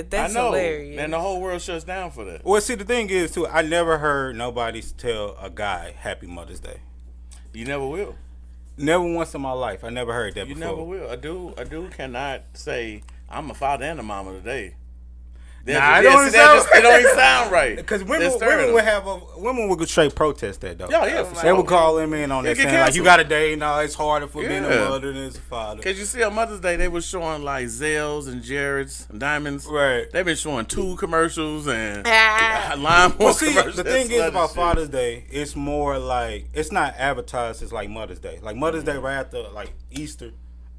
but that's I know. hilarious. And the whole world shuts down for that. Well, see, the thing is, too, I never heard nobody tell a guy Happy Mother's Day. You never will. Never once in my life. I never heard that You before. never will. A dude cannot say, I'm a father and a mama today. It don't even sound right. Because women would straight protest that though. Yeah, for They sure. would call him in on that saying like, you got a day, no, it's harder for being a mother than it's a father. Because you see on Mother's Day they were showing like Zelles and Jared's and Diamonds. Right. They've been showing 2 commercials and lawnmower commercials. The thing is about Father's Day, it's more like it's not advertised as like Mother's Day. Like Mother's Day right after like Easter,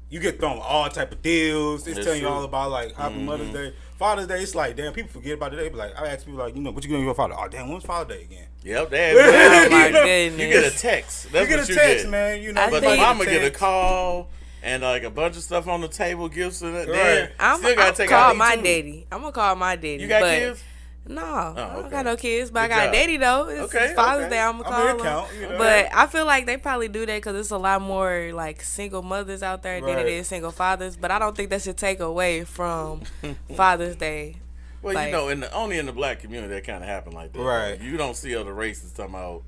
you get thrown all type of deals. It's telling you all about like Happy Mother's Day. Father's Day, it's like, damn, people forget about the day. But like, I ask people like, what you gonna give your father? Oh, damn, when's Father's Day again? Yep, damn. Oh my goodness. You get a text. That's you get what a you text, get. man. But my mama get a call and like a bunch of stuff on the table, gifts and that. Right. I'm gonna call my daddy. I'm gonna call my daddy. You got kids? No, okay. I don't got no kids, but Good I got job. a daddy though. It's Father's Day. I'm gonna call him. But I feel like they probably do that because it's a lot more like single mothers out there than it is single fathers. But I don't think that should take away from Father's Day. Well, like, only in the black community that kind of happen like that. Right. You don't see other races talking about,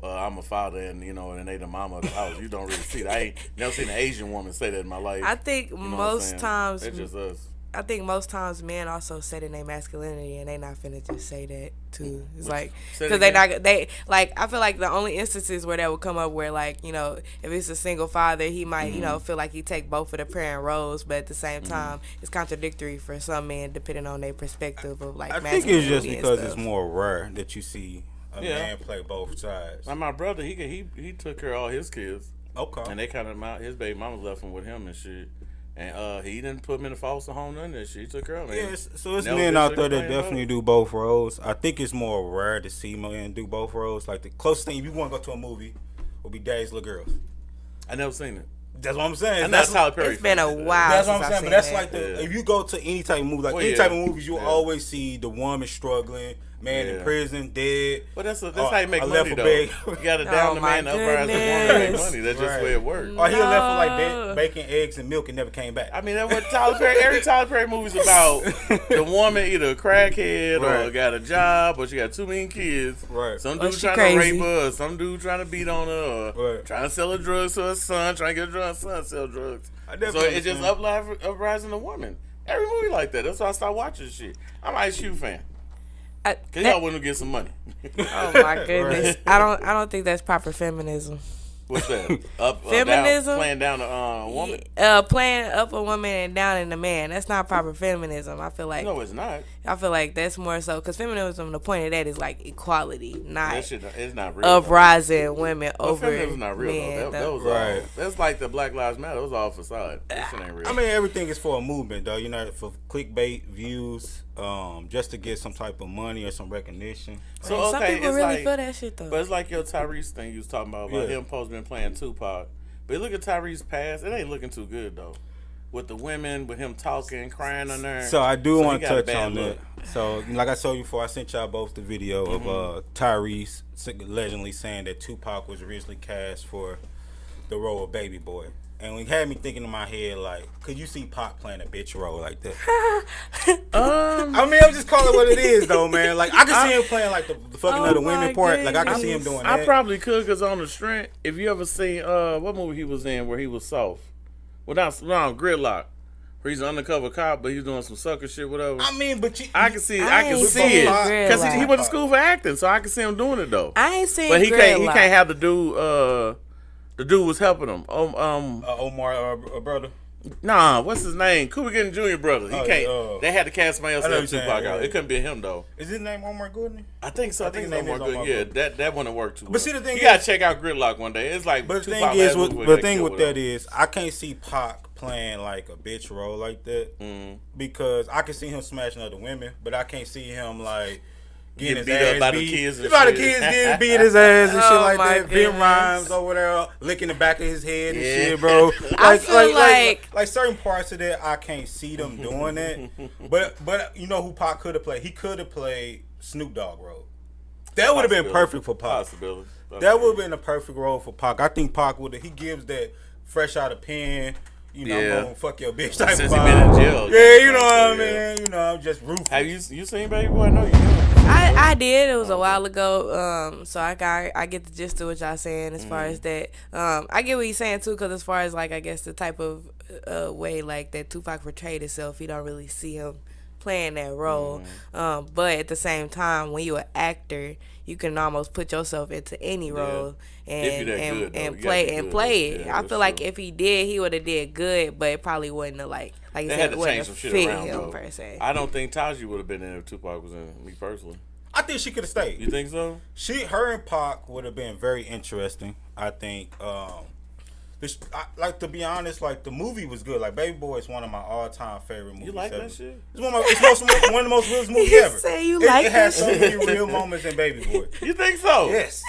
I'm a father and and they the mama of the house. You don't really see that. I ain't never seen an Asian woman say that in my life. I think most times it's just us. I think most times men also say their masculinity and they not finna just say that too. It's like because I feel like the only instances where that would come up where like if it's a single father he might feel like he take both of the parent roles, but at the same time it's contradictory for some men depending on their perspective of like. I think it's just because it's more rare that you see a man play both sides. Like my brother, he took care of all his kids. Okay. And they kind of his baby mama left him with him and shit. And he didn't put him in the foster home, none of that shit. He took care of him. Yes, so it's men out there that definitely do both roles. I think it's more rare to see men do both roles. Like the closest thing, if you want to go to a movie, will be Daddy's Little Girls. I never seen it. That's what I'm saying. And that's Tyler Perry. It's been a while. That's what I'm saying. But that's that. like if you go to any type of movie, like any type of movies, you'll always see the woman struggling, man in prison, dead. But that's how you make money, though. You got to down the man to uprise the woman to make money. That's just the way it works. Or he left for like bacon, eggs, and milk and never came back. I mean, that's what every Tyler Perry movie's about. The woman either a crackhead or got a job or she got too many kids. Right. Some dude trying to rape her or some dude trying to beat on her or trying to sell her drugs to her son, trying to get her son to sell drugs. So it's just uprising the woman. Every movie like that. That's why I started watching shit. I'm an Ice Cube fan. Cause y'all want to get some money. Oh my goodness! I don't think that's proper feminism. What's that? Feminism? Playing down a woman? Playing up a woman and down in a man. That's not proper feminism. I feel like. No, it's not. I feel like that's more so because feminism. The point of that is like equality, not that shit. It's not real. Uprising women over feminism's not real men. That was all. That's like the Black Lives Matter. It was all facade. That shit ain't real. I mean, everything is for a movement, though. For clickbait views, just to get some type of money or some recognition. So some people really feel that shit though. But it's like your Tyrese thing you was talking about him supposed to been playing Tupac. But look at Tyrese's past. It ain't looking too good though. With the women, with him talking, crying on there. So I do want to touch on that. So like I told you before, I sent y'all both the video of Tyrese allegedly saying that Tupac was originally cast for the role of Baby Boy. And it had me thinking in my head, like, could you see Pac playing a bitch role like that? I mean, I'm just calling it what it is, though, man. Like, I can see him playing, like, the fucking other women part. Like, I can see him doing that. I probably could, because on the strength, if you ever seen, what movie he was in where he was soft? Well, not Gridlock. Where he's an undercover cop, but he's doing some sucker shit, whatever. I mean, but I can see it. Because he went to school for acting, so I can see him doing it, though. I ain't seen But he Gridlock. can't have the dude, the dude was helping him. Omar, brother. Nah, what's his name? Cuba Gooding Jr. brother. He can't. Yeah. They had to cast somebody else to help Tupac out. It couldn't be him though. Is his name Omar Gooding? I think so. I think it's Omar Gooding. Yeah, that wouldn't work too well. But see, the thing you gotta check out Gridlock one day. It's like. But the Tupac thing is, the thing with that is, I can't see Pac playing like a bitch role like that because I can see him smashing other women, but I can't see him like. Getting his beat ass up by beat. the kids and the shit. kids getting beat his ass and shit like that. Goodness. Vin Rhymes over there licking the back of his head and shit, bro. I feel like certain parts of that I can't see them doing that. But you know who Pac could have played? He could have played Snoop Dogg role. That would have been perfect for Pac. That would have been a perfect role for Pac. I think Pac would have. He gives that fresh out of pen. I'm gonna fuck your bitch type Since of he been in jail. Yeah, you know what I mean. You know, I'm just ruthless. Have you seen Baby Boy? No, you haven't. I did. It was a while ago. So I get the gist of what y'all saying as far as that. I get what he's saying too, because as far as like I guess the type of way like that Tupac portrayed himself, you don't really see him playing that role. But at the same time, when you're an actor, you can almost put yourself into any role and play it. I feel like if he did, he would have did good, but it probably wouldn't have like you said, it wouldn't have fit him per se. I don't think Taji would have been in if Tupac was in. Me personally, I think she could have stayed. You think so? Her and Pac would have been very interesting. I think. Like to be honest, like the movie was good. Like Baby Boy is one of my all-time favorite movies. You like that shit? It's one of the most realest movies ever. Say you like it has so many real moments in Baby Boy. You think so? Yes.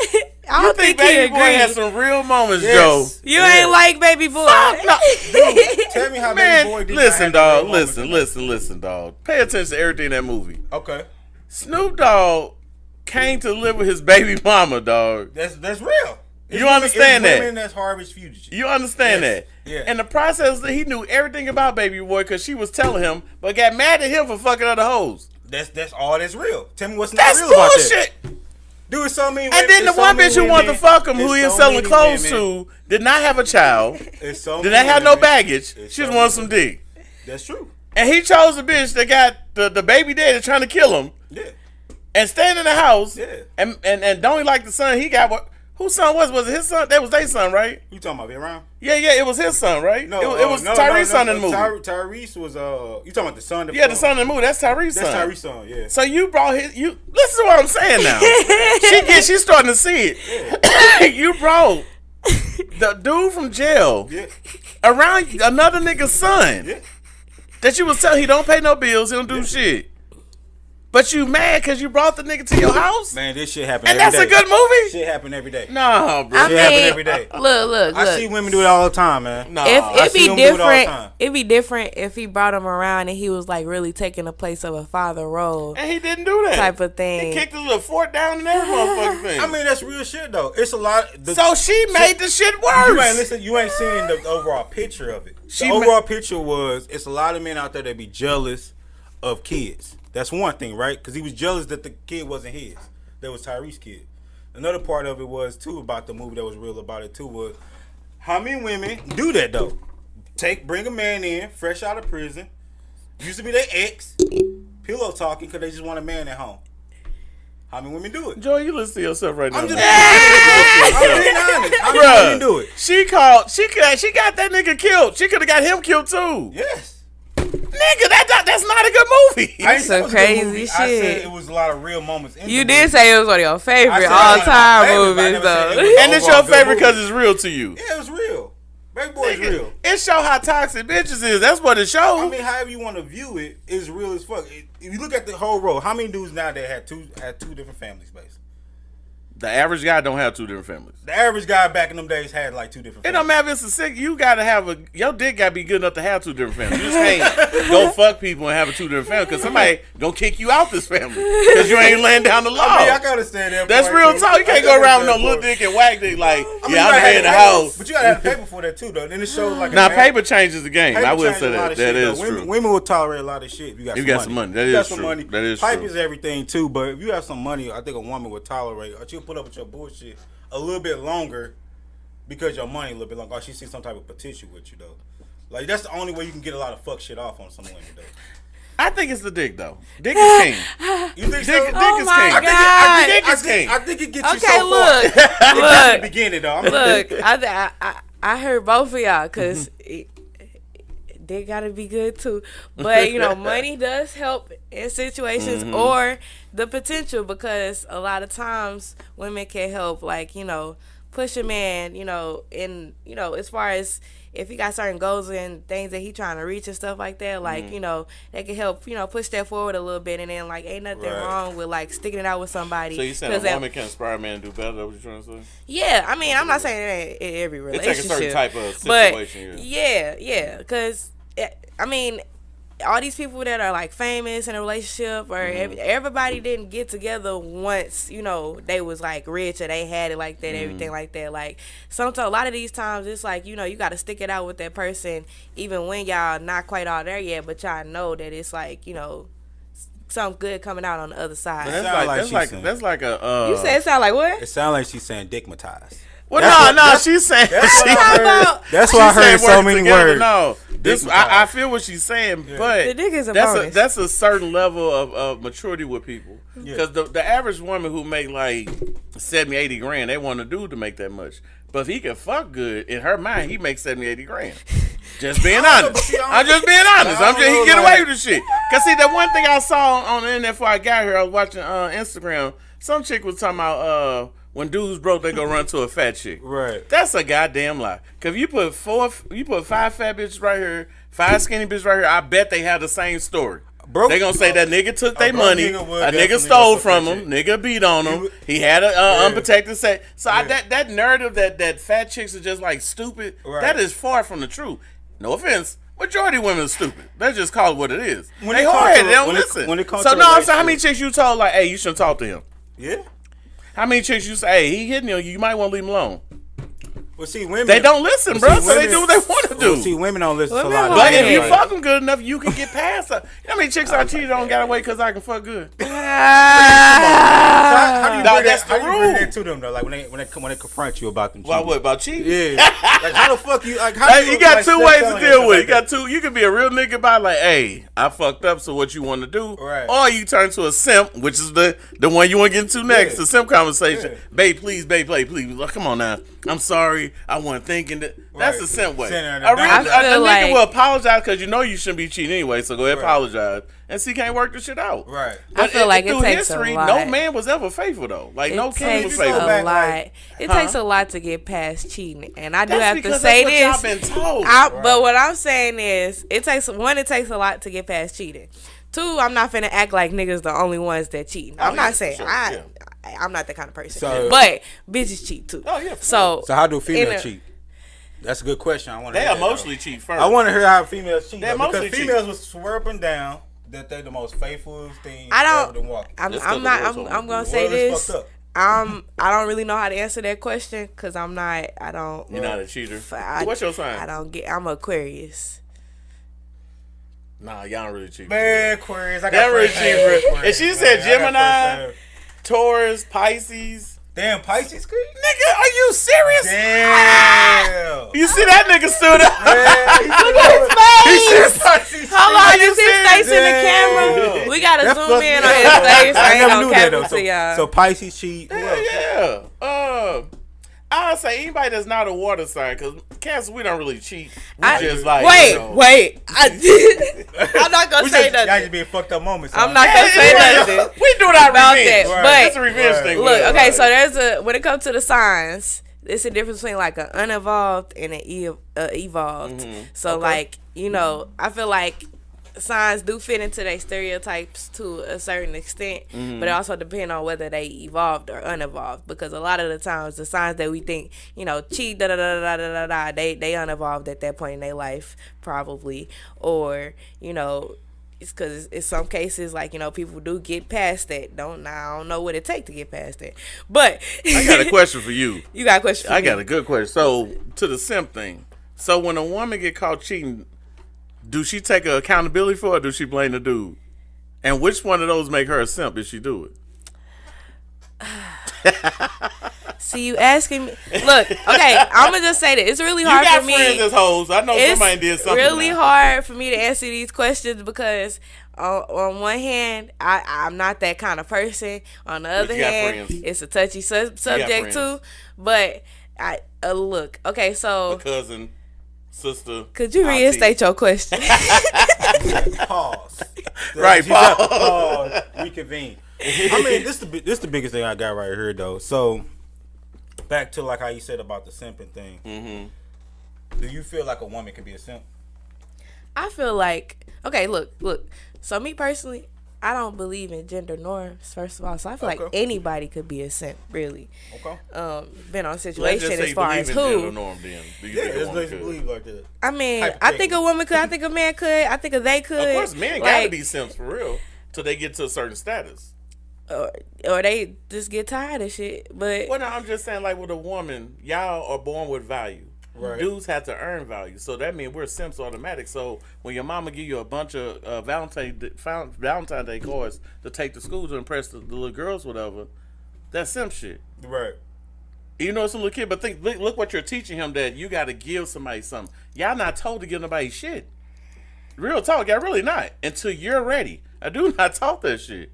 I don't think Baby Boy has some real moments, yes. Joe. You ain't like Baby Boy. No. Dude, tell me how Baby Boy did. Listen, dog. Listen, dog. Pay attention to everything in that movie. Okay. Snoop Dogg came to live with his baby mama, dog. That's real. You understand that? Women that's harvest fugitive. You understand that? Yeah. And the process that he knew everything about Baby Boy because she was telling him, but got mad at him for fucking other hoes. That's all that's real. Tell me what's not real about that. That's bullshit. Dude, so many women. And then the one bitch who wanted to fuck him, who he was selling clothes to, did not have a child. Did not have no baggage. She just wanted some dick. That's true. And he chose a bitch that got the baby daddy trying to kill him. Yeah. And staying in the house. Yeah. And don't he like the son he got? What? Whose son was it? Was it his son? That was their son, right? You talking about around? Yeah, it was his son, right? No, it was Tyrese's son in the movie. Tyrese was you talking about the son? The son in the movie. That's Tyrese's son. That's Tyrese's son. Yeah. So you brought listen to what I'm saying now. She's starting to see it. Yeah. You brought the dude from jail around another nigga's son. Yeah. That you was telling he don't pay no bills, he don't do shit. But you mad because you brought the nigga to your house? Man, this shit happen every day. And that's a good movie? Shit happen every day. No, bro. Shit happen every day. Look. I see women do it all the time, man. No. It'd be different if he brought him around and he was like really taking the place of a father role. And he didn't do that. Type of thing. He kicked his little fort down and every motherfucking thing. I mean, that's real shit, though. It's a lot. So she made the shit worse. You ain't seen the overall picture of it. The overall picture was, it's a lot of men out there that be jealous of kids. That's one thing, right? Because he was jealous that the kid wasn't his. That was Tyrese's kid. Another part of it was, too, about the movie that was real about it, too, was how many women do that, though? Bring a man in, fresh out of prison, used to be their ex, pillow talking because they just want a man at home. How many women do it? Joey, you listen to yourself right now. I'm just being honest. How many women do it? She got that nigga killed. She could have got him killed, too. Yes. Nigga, that's not a good movie. That's some crazy shit. I said it was a lot of real moments. You did say it was one of your favorite all-time movies, though. And it's your favorite because it's real to you. Yeah, it was real. Baby Boy is real. It show how toxic bitches is. That's what it shows. I mean, however you want to view it, it's real as fuck. If you look at the whole row, how many dudes now that had two different families, basically? The average guy don't have two different families. The average guy back in them days had like two different families. It don't matter if it's a sick. You gotta have your dick gotta be good enough to have two different families. You just can't go fuck people and have a two different families because somebody gonna kick you out this family because you ain't laying down the law. I mean, I can understand that. That's real talk. You can't go around with no little dick and whack dick like, I'm in the house. But you gotta have paper for that too, though. Then it shows like. Now paper changes the game. I will say that. That is true. Women will tolerate a lot of shit if you got some money. That is true. That is true. Pipe is everything too, but if you have some money, I think a woman would tolerate. Or she'll put up with your bullshit a little bit longer because your money a little bit longer. Or she sees some type of potential with you though. Like that's the only way you can get a lot of fuck shit off on some women though. I think it's the dick though. Dick is king. You think so? Dick is king. I think it gets you so far. Look. At the beginning though. Look, I heard both of y'all because they gotta be good too. But money does help in situations or the potential because a lot of times women can help push a man, in as far as if he got certain goals and things that he trying to reach and stuff like that, they can help, push that forward a little bit and then ain't nothing wrong with sticking it out with somebody. So you saying a woman can inspire a man to do better? That's what you're trying to say? Yeah, I mean I'm not saying that in every relationship. It takes a certain type of situation. But yeah, because I mean, all these people that are like famous in a relationship, or everybody didn't get together once, you know, they was like rich or they had it like that, everything like that. Like sometimes, a lot of these times, it's like, you know, you got to stick it out with that person, even when y'all not quite all there yet, but y'all know that it's like, you know, something good coming out on the other side. That's like a. You said it sound like what? It sounds like she's saying dickmatized. Well, no, she's saying. That's why I heard so many words. No, I feel what she's saying, but the dick is a bonus. That's a certain level of maturity with people. Because the average woman who make like 70, 80 grand, they want a dude to make that much. But if he can fuck good, in her mind, he makes 70, 80 grand. Just being honest. I'm just being honest. He can get away with the shit. Because see, the one thing I saw on the internet before I got here, I was watching Instagram. Some chick was talking about when dudes broke, they go run to a fat chick. Right. That's a goddamn lie. Because you put 5 fat bitches right here, 5 skinny bitches right here, I bet they have the same story. They gonna say that nigga took their money, a nigga stole from him, nigga beat on him, he had an unprotected sex. So that narrative that fat chicks are just like stupid, that is far from the truth. No offense. Majority of women are stupid. They just call it what it is. They hard-headed, they don't listen. So no, I'm saying, how many chicks you told like, hey, you shouldn't talk to him? Yeah. How many chicks you say, hey, he hitting you might want to leave him alone? Well, see, women, they don't listen, bro. So they do what they want to do. Well, see, women don't listen to a lot of But if you fuck them good enough, you can get past her. You know how many chicks I cheated on got away because I can fuck good? How do you bring that to them though? Like when they confront you about them cheating? What about cheating? Yeah. Like how the fuck you? Like how you got two ways to deal with it. You can be a real nigga about like, hey, I fucked up. So what you want to do? Right. Or you turn to a simp, which is the one you want to get into next. The simp conversation. Yeah. Babe, please. Like, come on now. I'm sorry. I wasn't thinking that. That's the simp way. A nigga will apologize because you know you shouldn't be cheating anyway. So go ahead, apologize, and see, can't work the shit out. Right. But I feel like it takes history, a lot. No man was ever faithful though. Like no king was faithful. It takes a lot to get past cheating, and I do have to that's say what this. Y'all been told. But what I'm saying is, it takes a lot to get past cheating. 2, I'm not finna act like niggas the only ones that cheating. I'm not saying I'm not that kind of person. But bitches cheat too. Oh yeah. So how do females cheat? That's a good question. I want to. They emotionally cheat first. I want to hear how females cheat. Because females will swear up and down that they're the most faithful thing ever to walk. I'm gonna say this. I don't really know how to answer that question because I'm not. I don't. You're not a cheater. What's your sign? I'm Aquarius. Nah, y'all don't really cheat. Man, Aquarius. I got really cheat. And she said Gemini, Taurus, Pisces. Damn, Pisces creep? Nigga, are you serious? Damn. You see that nigga stood up? Look at his face. Hold on, you see his face in the camera? We gotta zoom in on his face. I ain't gonna cap it to y'all. So Pisces cheat. Yeah. I would say anybody that's not a water sign, because Cancer, we don't really cheat. We just like. Wait. I'm not going to say nothing. Y'all just being fucked up moments. I'm not going to say nothing. We do that about revenge. That. But it's a revenge thing. Look, okay, so when it comes to the signs, it's a difference between like an unevolved and an evolved. Mm-hmm. So like, you know, I feel like signs do fit into their stereotypes to a certain extent, but it also depends on whether they evolved or unevolved, because a lot of the times the signs that we think, you know, cheat they unevolved at that point in their life probably, or you know, it's because in some cases, like, you know, people do get past that. I don't know what it takes to get past that, but I got a question for you. You got a question for me? I got a good question. So to the simp thing, so when a woman get caught cheating, do she take accountability for it, or do she blame the dude? And which one of those make her a simp if she do it? See, you asking me. Look, okay, I'm going to just say that. It's really hard for me. You got friends as hoes. I know somebody did something. It's really hard for me to answer these questions because on one hand, I'm not that kind of person. On the other hand, it's a touchy subject too. But, look, okay, so. A cousin. Sister, could you reinstate your question? Pause. Right, pause. Reconvene. I mean, this the biggest thing I got right here, though. So, back to like how you said about the simping thing. Mm-hmm. Do you feel like a woman can be a simp? I feel like, okay, look. So me personally, I don't believe in gender norms, first of all. So I feel like anybody could be a simp, really. Okay. Depending on situation as far as who. Norm, then. Let's believe like that. I mean, I think a woman could. I think a man could. I think they could. Of course, men gotta be simps for real till they get to a certain status. Or they just get tired of shit. But well, no, I'm just saying, like with a woman, y'all are born with value. Right. Dudes have to earn value, so that means we're simps automatic. So when your mama give you a bunch of Valentine's Day cards to take to school to impress the little girls, whatever, that's simp shit. Right. You know, it's a little kid, but look what you're teaching him, that you got to give somebody something. Y'all not told to give nobody shit. Real talk, y'all really not until you're ready. I do not talk that shit.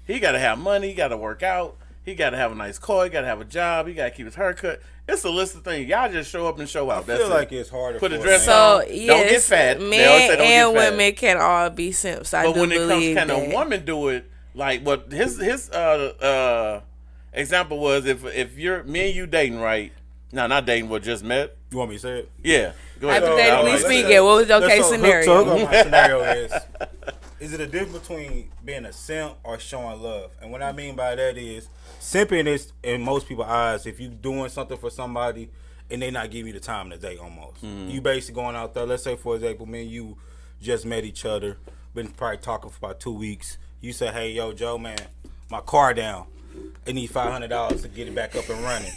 He got to have money. He got to work out. He got to have a nice car. He got to have a job. He got to keep his hair cut. It's a list of things. Y'all just show up and show out. I feel like it's harder. Put a dress on. Don't get fat. Men and women can all be simps. But when it comes, can a woman do it? Like what his example was, if you're me and you dating, right? No, not dating. What, just met? You want me to say it? Yeah. Go ahead. Hypothetically speaking, what was your case scenario? My scenario is it a difference between being a simp or showing love? And what I mean by that is, simping is, in most people's eyes, if you doing something for somebody and they not giving you the time of the day almost. Mm-hmm. You basically going out there, let's say, for example, me and you just met each other, been probably talking for about 2 weeks. You say, hey, yo, Joe, man, my car down. I need $500 to get it back up and running.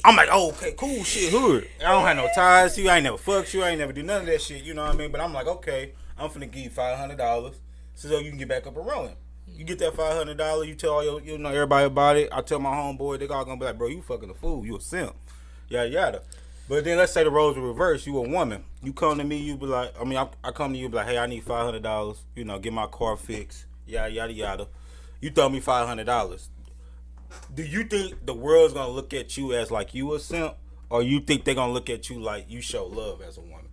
I'm like, oh, okay, cool, shit, hood. I don't have no ties to you. I ain't never fucked you. I ain't never do none of that shit. You know what I mean? But I'm like, okay, I'm finna give you $500 so you can get back up and rolling. You get that $500, you tell all your, everybody about it. I tell my homeboy, they all gonna be like, bro, you fucking a fool. You a simp. Yada, yada. But then let's say the roles were reversed. You a woman. You come to me, you be like, I come to you, be like, hey, I need $500, get my car fixed. Yada, yada, yada. You throw me $500. Do you think the world's gonna look at you as like you a simp, or you think they're gonna look at you like you show love as a woman?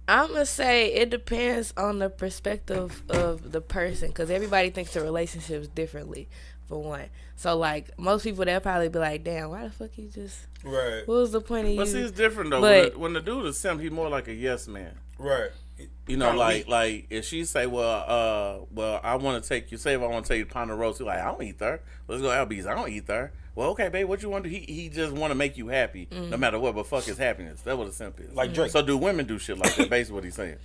I'm gonna say it depends on the perspective of the person, because everybody thinks the relationships differently. For one, so like most people, they'll probably be like, "Damn, why the fuck you just?" Right. What was the point of you? But see, it's different though. But when the dude is simp, he's more like a yes man. Right. You know, like if she say, well, I want to take you. Say if I want to take you to Ponderosa, you're like, I don't eat there. Let's go to Albee's. I don't eat there. Well, okay, babe, what you want to do? He just want to make you happy, no matter what. But fuck his happiness. That's what a simp is. Like Drake. So do women do shit like that? Basically, what he's saying.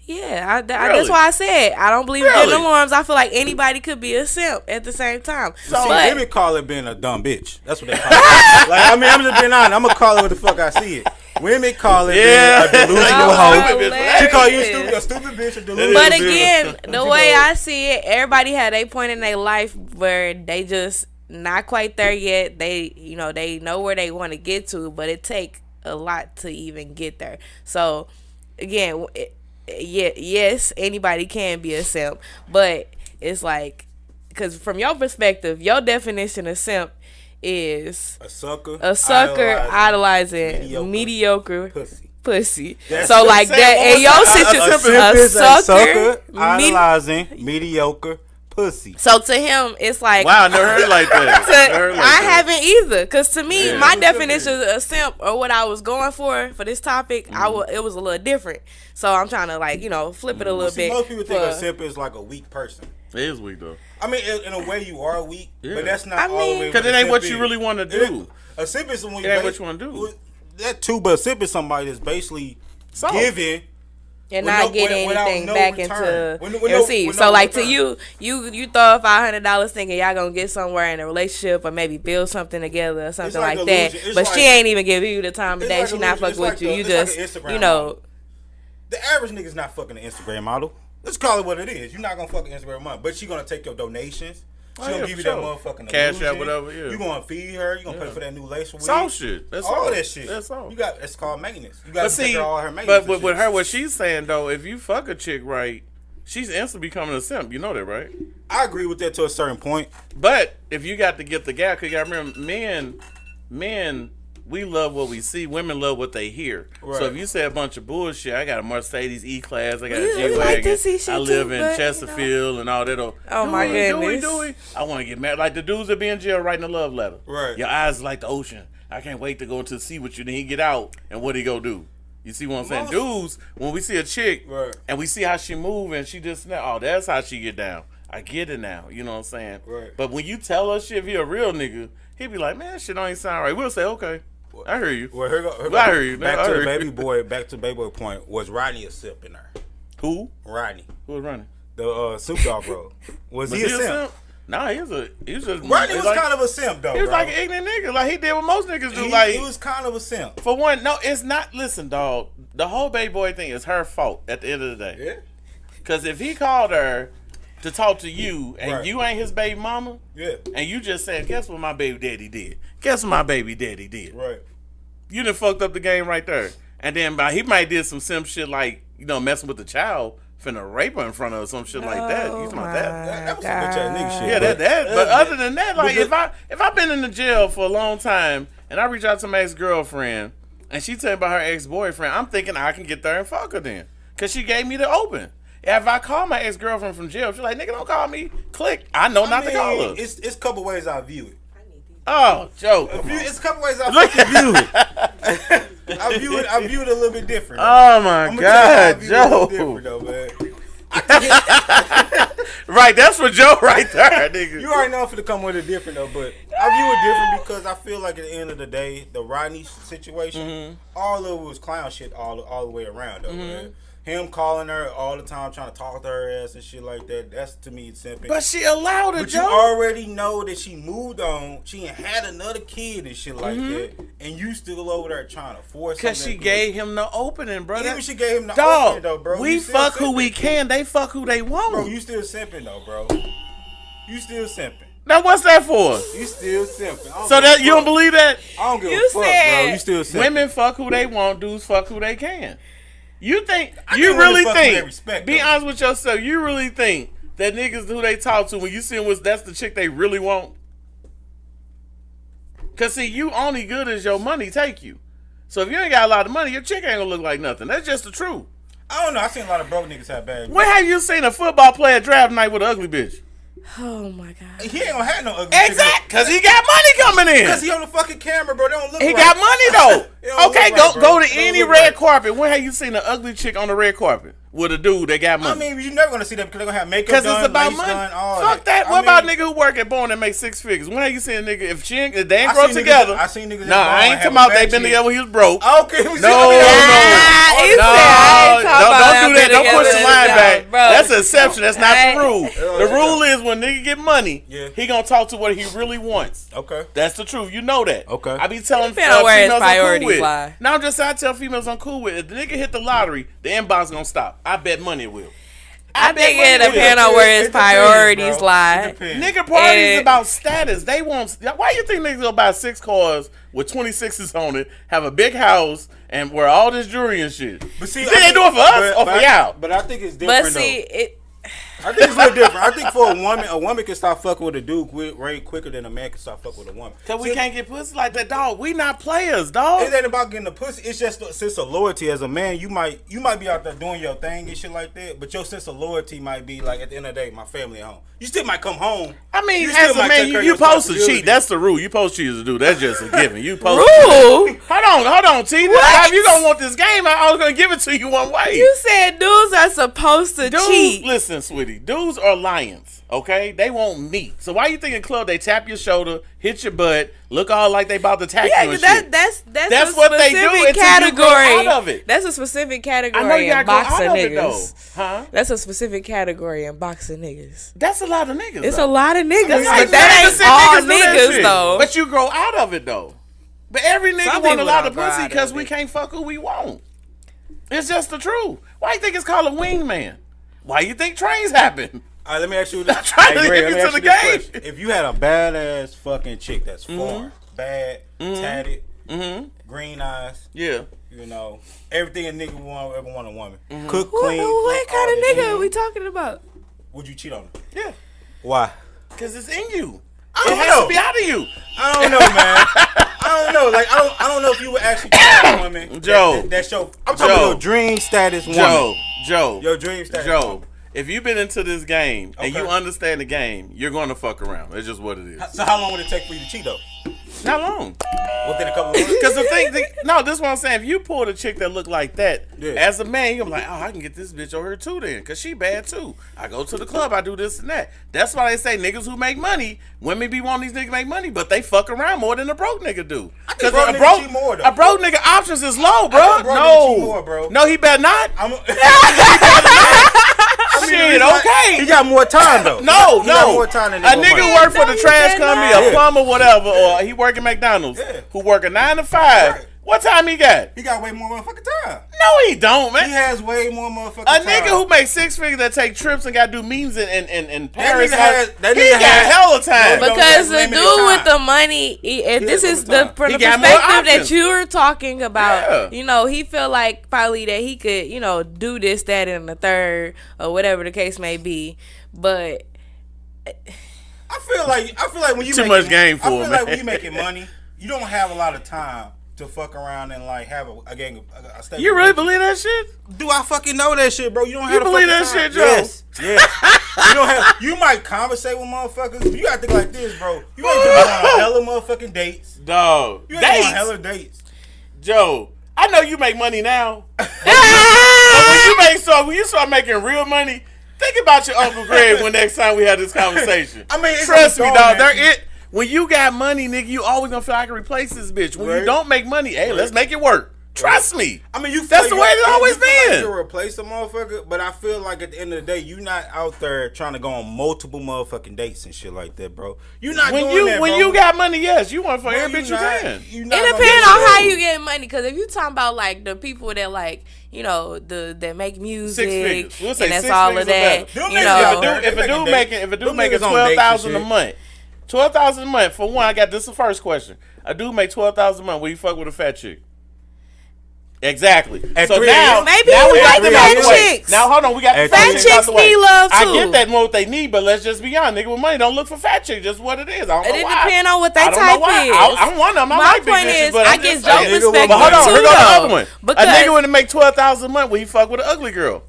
Yeah, that's why I said I don't believe in gender norms. I feel like anybody could be a simp at the same time. So women call it being a dumb bitch. That's what they call it. Like, I mean, I'm just being honest. I'm gonna call it what the fuck I see it. Women call it being a delusional hoe. She call you a stupid bitch, a delusional. But again, the way I see it, everybody had a point in their life where they just not quite there yet. They know where they want to get to, but it take a lot to even get there. So again, yes, anybody can be a simp, but it's like, because from your perspective, your definition of simp is a sucker idolizing mediocre pussy. That's so like that in your situation, a sucker idolizing mediocre pussy. So to him, it's like, wow, I never heard like that. I haven't either, because to me, my definition of a simp, or what I was going for this topic, it was a little different. So I'm trying to flip it a little bit. Most people think a simp is like a weak person. It is weak though. I mean, in a way, you are weak, but that's not all the way. Because it ain't what you really want to do. A simp is someone. It ain't what you want to do. That too, but a simp is somebody that's basically giving. And not getting anything back into receive. So like to you throw $500 thinking y'all gonna get somewhere in a relationship or maybe build something together or something like that. But she ain't even giving you the time of day. She not fucking with you. You just the average nigga's not fucking an Instagram model. Let's call it what it is. You're not gonna fuck an Instagram model, but she gonna take your donations. She gonna give you that motherfucking cash out, whatever. Yeah. You gonna feed her. You gonna pay for that new lace wig. It's all shit. That's all that shit. That's all. It's called maintenance. You got to take her all her maintenance. But with her, what she's saying though, if you fuck a chick right, she's instantly becoming a simp. You know that, right? I agree with that to a certain point. But if you got to get the guy, because you got to remember, men, we love what we see. Women love what they hear. Right. So if you say a bunch of bullshit, I got a Mercedes E-Class, I got a G-Wagon, I live in Chesterfield and all that. Oh my goodness. I want to get married. Like the dudes that be in jail writing a love letter. Right. Your eyes like the ocean. I can't wait to go into the sea with you. Then he get out, and what he go do? You see what I'm saying? Dudes, when we see a chick and we see how she move and she just, that's how she get down. I get it now. You know what I'm saying? Right. But when you tell us shit, if he a real nigga, he be like, man, shit don't even sound right. We'll say, okay. I hear you. Well, I hear you. Back to the baby boy point. Was Rodney a simp in there? Who? Rodney. Who was Rodney? The Snoop Dogg bro. Was he a simp? Nah, he was just. Rodney was like, kind of a simp though. He was bro. like an ignorant nigga. Like he did what most niggas do. He was kind of a simp. For one, no, it's not. Listen, dog. The whole baby boy thing is her fault at the end of the day. Yeah. Because if he called her to talk to you and you ain't his baby mama, and you just said, guess what my baby daddy did? Guess what my baby daddy did? Right. You done fucked up the game right there. And then he might did some simp shit like, messing with the child, finna rape her in front of her, some shit like that. You talking about that? That was some bitch ass nigga shit. Yeah, that. But other than that, like if I've been in the jail for a long time and I reach out to my ex-girlfriend and she tell me about her ex-boyfriend, I'm thinking I can get there and fuck her then. Cause she gave me the open. If I call my ex-girlfriend from jail, she's like, nigga, don't call me. Click. I know not to call her. It's a couple ways I view it. Oh, Joe. It's a couple ways I fucking view it. I view it a little bit different. Oh my God, Joe. Different, though, man. Right, that's for Joe right there, nigga. You already know I'm finna come with it different though, but I view it different because I feel like at the end of the day, the Rodney situation, all of it was clown shit all the way around though, man. Him calling her all the time, trying to talk to her ass and shit like that. That's to me simple. But she allowed it, But Joe. you already know that she moved on. She had another kid and shit like that. And you still over there trying to force. Because she gave him the opening, bro. Even she gave him the dog, opening though, bro. We fuck who we can. They fuck who they want. Bro, you still simping though, bro. You still simping. Now what's that for? You still simping. So that you don't believe that? I don't give a fuck, bro. You still simping. Women fuck who they want. Dudes fuck who they can. You think you really think? Respect, be honest with yourself. You really think that niggas who they talk to when you see them that's the chick they really want? Cause see, you only good as your money take you. So if you ain't got a lot of money, your chick ain't gonna look like nothing. That's just the truth. I don't know. I seen a lot of broke niggas have bad. When have you seen a football player draft night with an ugly bitch? Oh my God. He ain't gonna have no ugly. Exactly, cause he got money coming in. Cause he on the fucking camera, bro. They don't look. He right. got money though. Okay, go to any red right. carpet. When have you seen an ugly chick on the red carpet with a dude that got money? I mean, you're never gonna see that because they're gonna have makeup done. Because it's about lace money. Done, all fuck that. What about nigga who work at Bourne and make 6 figures? When have you seen a nigga if they ain't grow together? I seen niggas. Nah, I ain't talking about they been together when he was broke. Okay, no. Don't do that. Don't push the line back. That's an exception. That's not the rule. The rule is when nigga get money, he gonna talk to what he really wants. Okay, that's the truth. You know that. Okay, I be telling females I'm cool with. Now I'm just saying, I tell females I'm cool with. If the nigga hit the lottery, the inbox gonna stop. I bet money it will. I think it depends on where his priorities lie. Nigga priorities about status. They want. Why you think niggas go buy 6 cars with 26s on it, have a big house, and wear all this jewelry and shit? But see, they do it for us or for y'all? But I think it's different. But see, I think it's a little different. I think for a woman can start fucking with a dude way quicker than a man can start fucking with a woman. Cause we can't get pussy like that, dog. We not players, dog. It ain't about getting the pussy. It's just a sense of loyalty. As a man, you might be out there doing your thing and shit like that, but your sense of loyalty might be like at the end of the day, my family at home. You still might come home. I mean, as a man, you supposed to cheat. That's the rule. You supposed to cheat as a dude. That's just a given. You supposed rule. Hold on, T. If you don't want this game, I was gonna give it to you one way. You said dudes are supposed to cheat. Listen, sweetie, dudes are lions. Okay, they want meat. So why you think in club they tap your shoulder, hit your butt, look all like they about to attack you and shit? That's what they do until you grow out of it. That's a specific category I know you in boxing niggas. Huh? That's a specific category in boxing niggas. That's a lot of niggas. It's a lot of niggas, but that ain't all niggas though. But you grow out of it though. But every nigga want a lot of pussy because we can't fuck who we want. It's just the truth. Why you think it's called a wingman? Why you think trains happen? All right, let me ask you this. If you had a badass fucking chick that's foreign, bad, tatted, green eyes, you know, everything a nigga ever want a woman. Cook, clean. What kind of nigga are we talking about? Would you cheat on her? Yeah. Why? Because it's in you. It has to be out of you. I don't know, man. I don't know. Like I don't know if you would actually cheat on a woman. Joe. That's your. I'm talking about your dream status woman. Joe. Your dream status. Joe. If you've been into this game and you understand the game, you're going to fuck around. It's just what it is. So how long would it take for you to cheat though? Not long. Within a couple of months? Because the thing, no, this is what I'm saying. If you pulled a chick that looked like that, as a man, you're like, oh, I can get this bitch over here too then. Because she bad too. I go to the club, I do this and that. That's why they say niggas who make money, women be wanting these niggas to make money, but they fuck around more than a broke nigga do. Because a broke nigga options is low, bro. No, he better not. Shit, okay. He got more time though. No. More time than a nigga work for the trash company, a plumber, whatever, or he work at McDonald's, who work a 9 to 5. Right. What time he got? He got way more motherfucking time. No, he don't, man. He has way more motherfucking time. A nigga who makes 6 figures that take trips and got to do meetings in Paris, he got hella time. Because the dude with the money, this is from the perspective that you're talking about. You know, he feel like probably that he could, you know, do this, that, and the third, or whatever the case may be. But I feel like when you too much game for him. I feel like when you making money, you don't have a lot of time to fuck around and like have a gang of a state. You really believe that shit? Do I fucking know that shit, bro? You don't have. You believe that shit, Joe? Yes. You don't have. You might conversate with motherfuckers, but you gotta think like this, bro. You ain't been on hella motherfucking dates, dog. You ain't been on hella dates, Joe. I know you make money now, but when you start making real money, think about your Uncle Greg when next time we have this conversation. I mean, trust me, dog. When you got money, nigga, you always gonna feel like I can replace this bitch. When you don't make money, hey, let's make it work. Trust me. I mean, that's the way it's always been. Like you replace a motherfucker, but I feel like at the end of the day, you not out there trying to go on multiple motherfucking dates and shit like that, bro. You not doing that, bro. When you got money, yes, you want for every bitch you can. It depends on how you get money, because if you talking about like the people that like, you know, that make music, 6 figures. We'll say and that's all of that. You know, if a dude making $12,000 a month. $12,000 a month. For one, I got this the first question. A dude make $12,000 a month. Will you fuck with a fat chick? Exactly. So now we got the fat chicks. Now hold on, we got the fat chicks need love too. I get that more what they need, but let's just be honest, nigga with money don't look for fat chicks. Just what it is. I don't know why. It depends on what they type is. I'm one of them. My point is, but I get Joe's perspective but hold on, here go the other one. A nigga want to make $12,000 a month. Will you fuck with an ugly girl?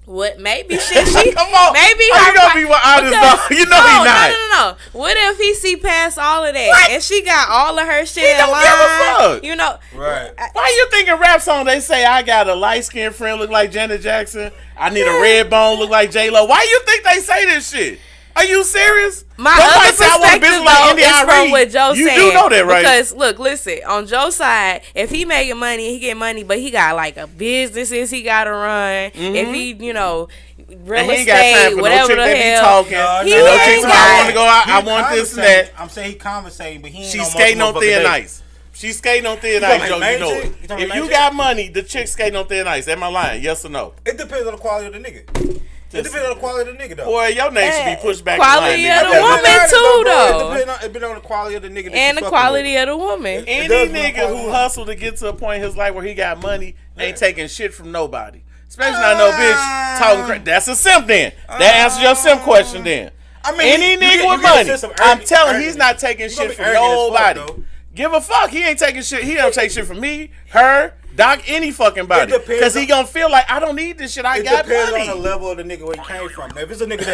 What? Maybe she come on. Maybe you gonna be honest though. You know he not. No. What if he see past all of that and she got all of her shit in line? He don't give a fuck. You know. Right. Why you think in rap song they say I got a light skinned friend look like Janet Jackson? I need a red bone look like J-Lo. Why you think they say this shit? Are you serious? My other perspective is from what Joe's saying. You do know that, right? Because look, listen, on Joe's side, if he making money, he get money, but he got like a businesses he got to run. If he, you know, real estate, whatever the hell, he ain't got. Want to go out. I want this and that. I'm saying he conversating, but he ain't. She's skating on thin ice. She's skating on thin ice, Joe. You know it. If you got money, the chick skating on thin ice. Am I lying? Yes or no? It depends on the quality of the nigga. It depends on the quality of the nigga, though. Boy, your name should be pushed back. Quality of the woman, too, though. It depends on the quality of the nigga. And the quality of the woman. Any nigga who hustled to get to a point in his life where he got money ain't taking shit from nobody. Especially not no bitch talking crap. That's a simp then. That answers your simp question then. I mean, any nigga with money, I'm telling he's not taking shit from nobody. Give a fuck. He ain't taking shit. He don't take shit from me, her, Doc, any fucking body. Because he gonna feel like I don't need this shit. I got money. It depends on the level of the nigga where he came from. If it's a nigga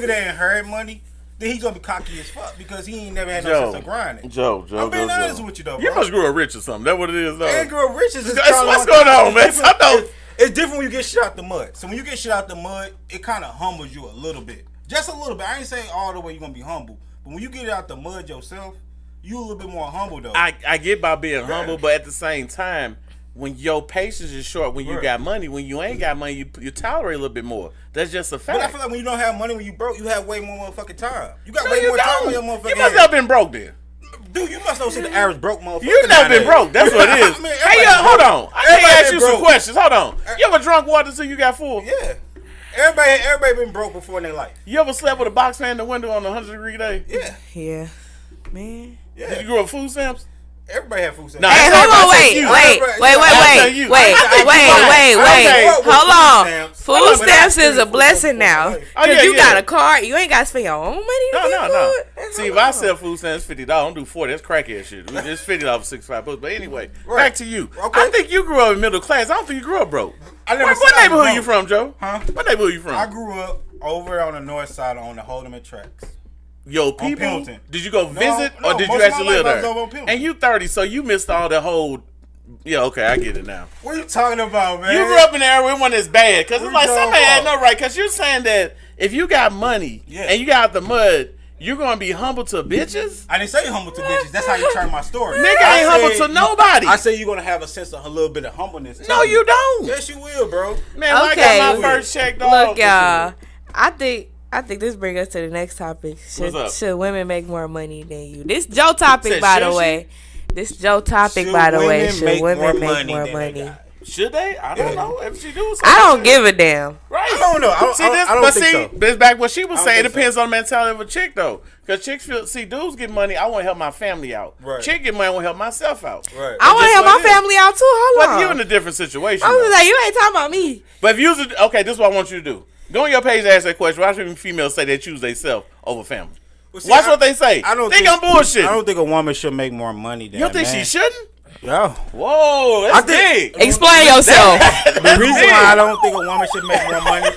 that inherit money, then he's gonna be cocky as fuck because he ain't never had no sense of grinding. Joe, I'm being honest with you though, bro. You must grow up rich or something. That's what it is though. I ain't grow up rich. What's going on, man? It's different when you get shit out the mud. So when you get shit out the mud, it kind of humbles you a little bit. Just a little bit. I ain't saying all the way you're gonna be humble. But when you get it out the mud yourself, you a little bit more humble though. I get by being humble, but at the same time, when your patience is short, when you got money, when you ain't got money, you tolerate a little bit more. That's just a fact. But I feel like when you don't have money, when you broke, you have way more motherfucking time. You got way more time on your motherfucking You must have been broke then. Dude, you must not see the average broke motherfucker. You never been broke. That's what it is. Hey, hold on. I can't ask you some questions. Hold on. You ever drunk water till you got full? Yeah. Everybody been broke before in their life. You ever slept with a box fan in the window on a 100-degree day? Yeah. Yeah. Man. Yeah. Did you grow up food stamps? Everybody have food stamps. No, hey, hold on, wait. Hold on. Food stamps is a blessing now. Because you got a card. You ain't got to spend your own money to get food. See, if I sell food stamps $50, I don't do $40. That's crackhead shit. It's $50 for 65 bucks. But anyway, back to you. Okay. I think you grew up in middle class. I don't think you grew up broke. What neighborhood you from, Joe? Huh? What neighborhood you from? I grew up over on the north side on the Holdeman tracks. your people? Did you go visit or did you actually live there? And you 30, so you missed all the whole. Yeah, okay, I get it now. What are you talking about, man? You grew up in the area when it's bad. Because it's like somebody had no right. Because you're saying that if you got money and you got out the mud, you're going to be humble to bitches? I didn't say humble to bitches. That's how you turn my story. Nigga ain't humble to nobody. I say you're going to have a sense of a little bit of humbleness. No, you don't. Yes, you will, bro. Man, I got my first check, dog. Look, y'all. I think this brings us to the next topic. Should women make more money than you? This Joe topic, by the way. This Joe topic, by the way. Should women make more money? Should they? I don't know. If she do, I don't give a damn. Right? I don't know. I don't think so. This back what she was saying. It depends on the mentality of a chick, though. Because chicks feel, dudes get money. I want to help my family out. Right. Chick get money. I want to help myself out. Right. I want to help my family out too. Hold on. But you in a different situation. I was like, you ain't talking about me. But if you okay, this is what I want you to do. Go on your page and ask that question. Why should females say they choose themselves over family? Well, see, watch what they say. I don't think I'm bullshit. I don't think a woman should make more money than you don't think she shouldn't? Yeah. Whoa, that's big. Explain yourself. The reason why I don't think a woman should make more money.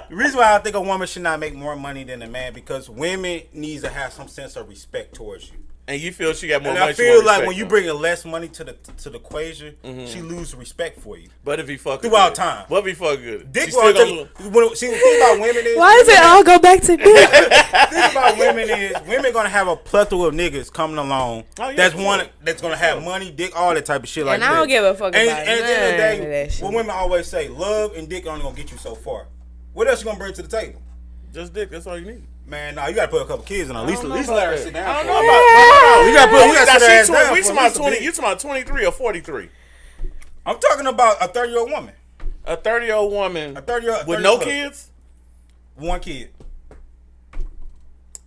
The reason why I think a woman should not make more money than a man because women needs to have some sense of respect towards you. And you feel she got more and money. I feel like when you bring less money to the equation, she loses respect for you. But if he fuck throughout good. time, what if he fuck good? Dick will see the thing about women is why does it all go back to dick? The thing about women is women gonna have a plethora of niggas coming along. That's gonna have money, dick, all that type of shit like that. And I don't give a fuck about it. And at the end of the day, what women always say, love and dick only gonna get you so far. What else you gonna bring to the table? Just dick. That's all you need. Man, nah, you gotta put a couple kids in. At least let her sit down. I don't know about. You gotta sit her down. We talking about 20. You talking about 23 or 43? I'm talking about a 30-year-old woman. A 30-year-old woman. A 30-year-old with no kids. One kid.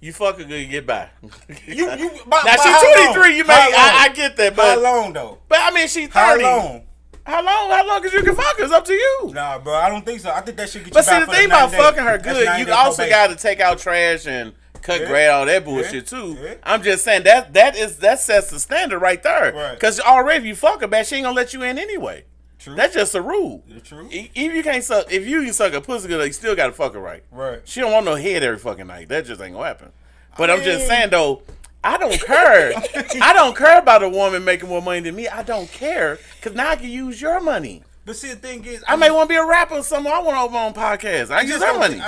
You fuck her good, you get by. Now she's 23. You may. I get that, but how long though? But I mean, she's 30. How long? How long? Because you can fuck her. It's up to you. Nah, bro, I don't think so. I think that shit get you But back see, the thing about fucking her good, you also got to take out trash and cut grade, all that bullshit too. Yeah. I'm just saying that sets the standard right there. Because already if you fuck her bad, she ain't gonna let you in anyway. True. That's just a rule. True. If you can't suck, if you can suck a pussy good, you still got to fuck her right. Right. She don't want no head every fucking night. That just ain't gonna happen. But I'm just saying though. I don't care. I don't care about a woman making more money than me. I don't care because now I can use your money. But see, the thing is, I may want to be a rapper or something. I want to open my own podcast. I use her money.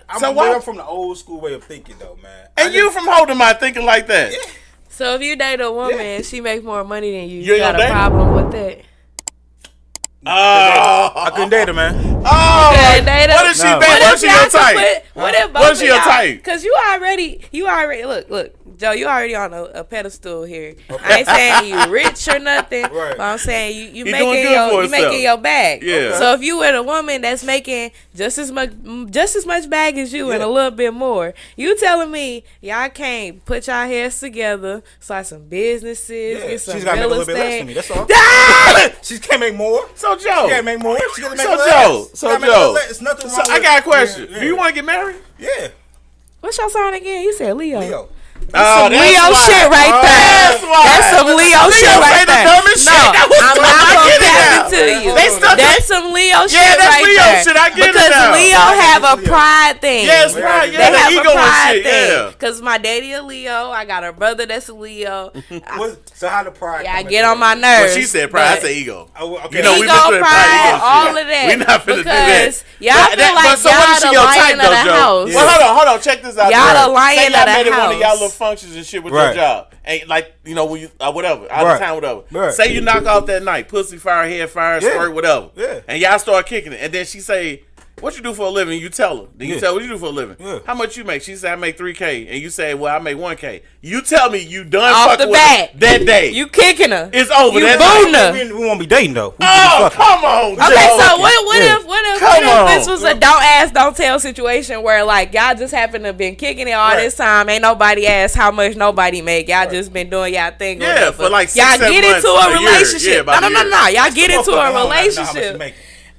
I'm from the old school way of thinking, though, man. And you from holding my thinking like that. Yeah. So if you date a woman and she makes more money than you got a problem with that? I couldn't date her, man. What if she What if she your type? What if both of y'all? Because you already look. Joe, you already on a pedestal here. I ain't saying you rich or nothing, but I'm saying you making your bag. Yeah. So if you with a woman that's making just as much bag as you and a little bit more, you telling me y'all can't put y'all heads together, start some businesses, get some she's got to make a real little bit less than estate. me. That's all. She can't make more. So Joe, she can't make more. She gotta make Joe. It's nothing wrong. I got a question. Do you want to get married? Yeah. What's your sign again? You said Leo. Leo. Some Leo shit right there. That's some Leo shit right there. No, I'm not gonna pass it to you. That's some Leo shit right there. Shit. I get because it now. Leo have a pride thing. Yes, right. They have ego a pride shit, thing. Because my daddy a Leo. I got a brother that's a Leo. So how the pride? Yeah, I get on my nerves. Well, she said pride. I said ego. Okay. You know, we ego, pride, all of that. We not finna do that. Y'all feel like y'all the lion of the house. Well, hold on. Check this out. Y'all the lion of the house. Say y'all made it one of y'all little functions and shit with your job. Ain't like, you know, when you whatever, out of town, whatever. Right. Say you knock off that night, pussy, fire, head, fire, squirt, whatever. Yeah. And y'all start kicking it. And then she say, what you do for a living? You tell her. Then you tell her what you do for a living. Yeah. How much you make? She said, I make $3K. And you say, well, I make $1K. You tell me you done off fucking the with bat her that day. You kicking her. It's over. You that booing her. We won't be dating though. Come on. Okay, so what if this was a don't ask, don't tell situation where like y'all just happen to been kicking it all this time, ain't nobody asked how much nobody make, y'all just been doing y'all thing. Yeah, for like 6, y'all 7 get months, into a relationship. No. Y'all get into a relationship.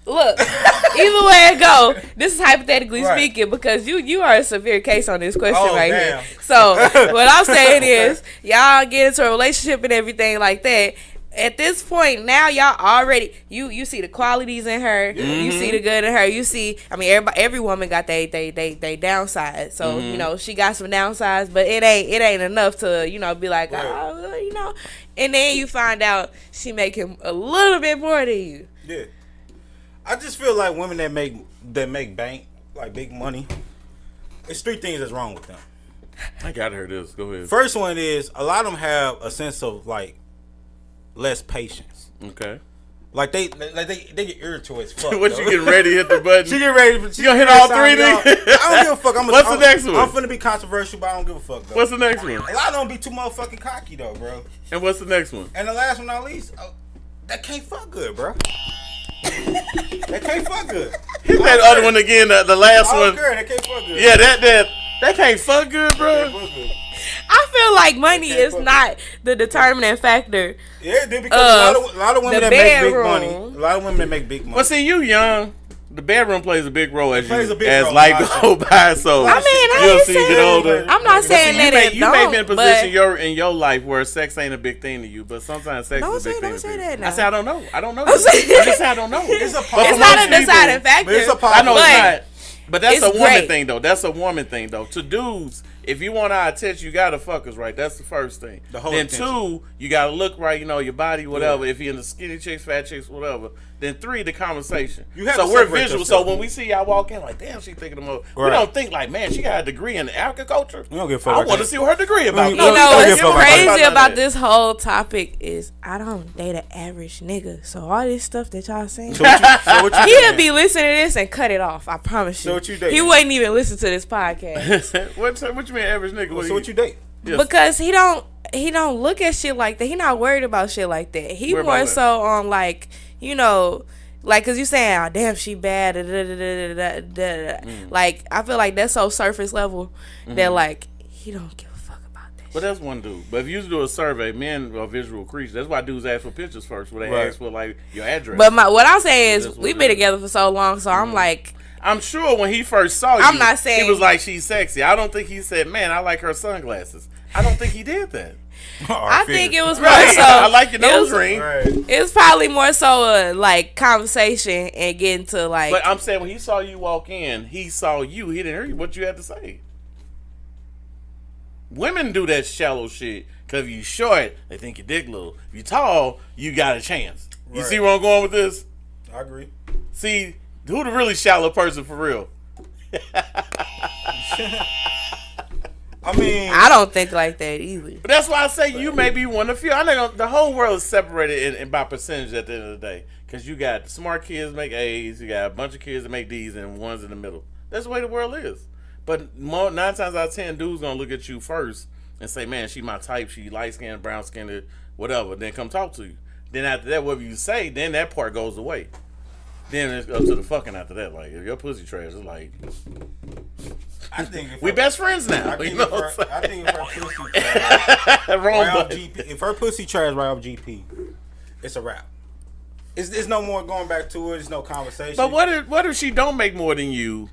Look, either way it go, this is hypothetically speaking because you are a severe case on this question here. So what I'm saying is y'all get into a relationship and everything like that. at this point now, y'all already you see the qualities in her. You see the good in her. You see, I mean, every woman got they downside. So you know, she got some downsides, but it ain't enough to, you know, be like, oh, you know. And then you find out she making a little bit more than you. Yeah, I just feel like women that make bank, like big money. It's 3 things that's wrong with them. I gotta hear this. Go ahead. First one is a lot of them have a sense of like less patience. Okay. Like they get irritable as fuck. What you getting ready to hit the button? She get ready. She gonna hit all 3 niggas? I don't give a fuck. What's the next one? I'm finna be controversial, but I don't give a fuck though. What's the next one? A lot of them be too motherfucking cocky though, bro. And what's the next one? And the last one, not least, that can't fuck good, bro. That can't fuck good. Hit that other one again. The last one. That can't fuck good. Yeah, that can't fuck good, bro. I feel like money is not the determining factor. Yeah, dude, because a lot of women that make big money. A lot of women that make big money. Well, see, you young. The bedroom plays a big role as role life go by. So I mean, you'll see you get older. I'm not saying that you may be in a position in your life where sex ain't a big thing to you, but sometimes sex is a big thing. Don't say that now. I say I don't know. I just say I don't know. It's not a deciding factor. I know it's not. But that's a woman thing, though. That's a woman thing, though. To dudes, if you want our attention, you gotta fuck us right. That's the first thing. Then attention. 2, you gotta look right. You know, your body, whatever. Yeah. If you're in the skinny chicks, fat chicks, whatever. Then 3, the conversation. So we're visual. So when we see y'all walk in, like, damn, she thinking about. Right. We don't think like, man, she got a degree in agriculture. We don't give a fuck. I want to see what her degree about. You know what's crazy about this whole topic is I don't date an average nigga. So all this stuff that y'all saying, he'll be listening to this and cut it off. I promise you. So what you date? He wouldn't even listen to this podcast. What you mean average nigga? So what you date? Yes. Because he don't look at shit like that. He not worried about shit like that. He more so on like, you know, like, cause you saying, oh damn, she bad. Like, I feel like that's so surface level that like he don't give a fuck about that. But that's one dude. But if you do a survey, men are visual creatures. That's why dudes ask for pictures first. Where they ask for like your address. But what I'm saying is we've been together for so long, so I'm like. I'm sure when he first saw you, I'm not saying he was like, she's sexy. I don't think he said, man, I like her sunglasses. I don't think he did that. I think it was more so. I like your nose ring. It's probably more so a like conversation and getting to like. But I'm saying when he saw you walk in, he saw you. He didn't hear what you had to say. Women do that shallow shit because if you short, they think you dick little. If you tall, you got a chance. You see where I'm going with this? I agree. See. Who the really shallow person for real? I mean, I don't think like that either. But that's why I say you may be one of few. I think the whole world is separated in by percentage at the end of the day. Because you got smart kids make A's, you got a bunch of kids that make D's, and ones in the middle. That's the way the world is. But 9 times out of 10, dudes gonna look at you first and say, "Man, she my type. She light skinned, brown skinned, whatever." Then come talk to you. Then after that, whatever you say, then that part goes away. Then it's up to the fucking after that. Like, if your pussy trash, it's like, I think we best friends now. I think if her pussy trash if her pussy trash right off GP, it's a wrap. It's no more going back to it. It's no conversation. But what if she don't make more than you,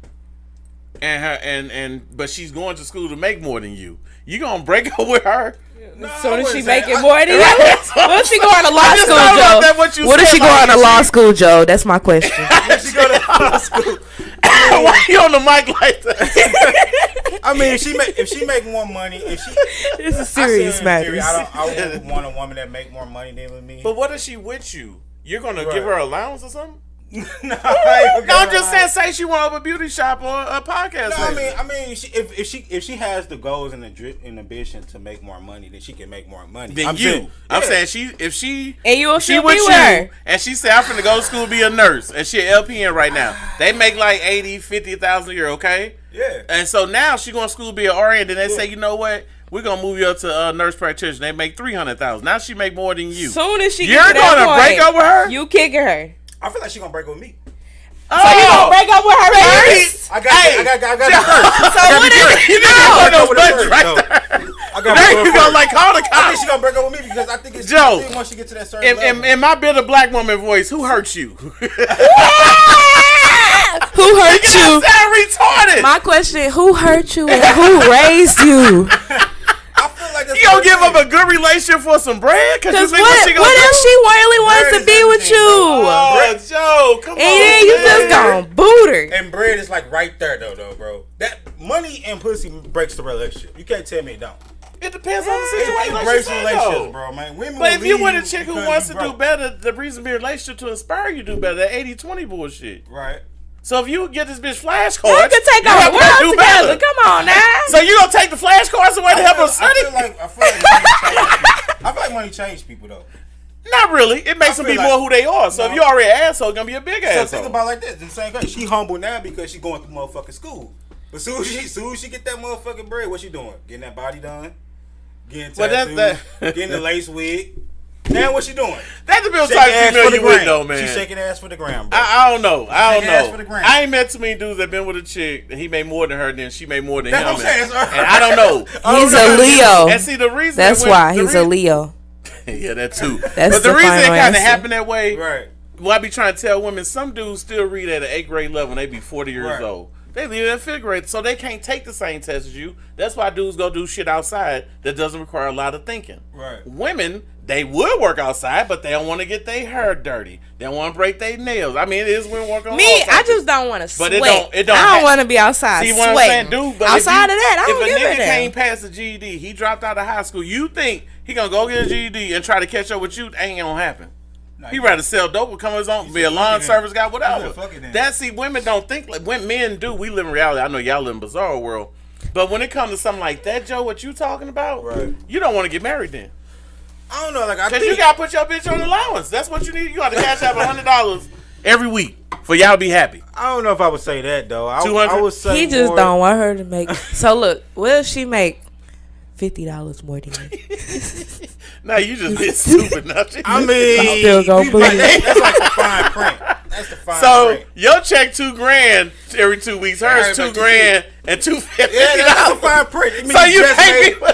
but she's going to school to make more than you? You gonna break up with her? No, so is she making more than you? What if she going to law school, Joe? What if she going to law school, Joe? That's my question. If she go to law school, why you on the mic like that? I mean, if she make more money, it's a serious matter. I would want a woman that make more money than me. But what if she with you? You're gonna give her allowance or something? No, I'm just saying. Say she want to open a beauty shop or a podcast. No, I mean, if she has the goals and the ambition to make more money, then she can make more money. I'm saying if she and you she with you her. And she said I'm finna go to school to be a nurse and she an LPN right now. They make like 50,000 a year, okay? Yeah. And so now she going to school to be an RN. Then they say, you know what? We're gonna move you up to nurse practitioner. They make 300,000. Now she make more than you. Soon as she you're gonna break up with her. You kicking her. I feel like she gonna break up with me. So you gonna break up with her first? I got it first. So what is you gonna break up with her right there? There you go. Like call the cops. I think she gonna break up with me because I think it's Joe. Once she get to that certain level. In my bitter black woman voice, who hurt you? Who hurt you? Sound retarded. My question: who hurt you and who raised you? I feel like that's you gonna give up a good relationship for some bread? Because what if she really wants to be with you? Oh, Joe, come on. And then you just gonna boot her. And bread is like right there, though, bro. That money and pussy breaks the relationship. You can't tell me it don't. It depends on the situation. It breaks relationships, bro, man. Women but if you want a chick who wants to do better, the reason be a relationship to inspire you to do better. That 80-20 bullshit. Right. So if you get this bitch flashcards, you can take our world together. Come on now. So you gonna take the flashcards away to help her study? I feel like money changes people though. Not really. It makes them be more who they are. So if you already an asshole, it's gonna be a big asshole. So think about it like this. The same thing. She humble now because she going through motherfucking school. But soon as she get that motherfucking bread, what she doing? Getting that body done. Getting tattooed. Getting the lace wig. Now what she doing? That's the real type of female you with though, man. She's shaking ass for the gram, bro. I don't know. I ain't met too many dudes that been with a chick that he made more than her than she made more than him. That's what I'm saying. And I don't know. He's a Leo. And see the reason that's why he's a Leo. Yeah, that too. That's but the reason it kind of happened that way, right? Well, I be trying to tell women, some dudes still read at an 8th grade level and they be 40 years old. They leave at 5th grade, so they can't take the same test as you. That's why dudes go do shit outside that doesn't require a lot of thinking. Right. Women, they would work outside, but they don't want to get their hair dirty. They don't want to break their nails. I mean, it is women work on. Me, I just don't want to sweat. But it don't I don't want to be outside. See what I'm saying, dude? But outside of that, I don't give a damn. If a nigga came past the GED, he dropped out of high school. You think he gonna go get a GED and try to catch up with you? Ain't gonna happen. He rather sell dope or come his own, be a lawn service guy, whatever. See, women don't think like when men do. We live in reality. I know y'all live in bizarre world, but when it comes to something like that, Joe, what you talking about? Right. You don't want to get married then. I don't know, like because you gotta put your bitch on allowance. That's what you need. You got to cash out $100 every week for y'all to be happy. I don't know if I would say that though. I would say he just don't want her to make. So look, will she make $50 more than you? Nah, you just been stupid. I mean, still go that's like the fine print. That's the fine print. So your check $2,000 every 2 weeks. Hers $2,000 and $250. Yeah, that's the fine print. It means so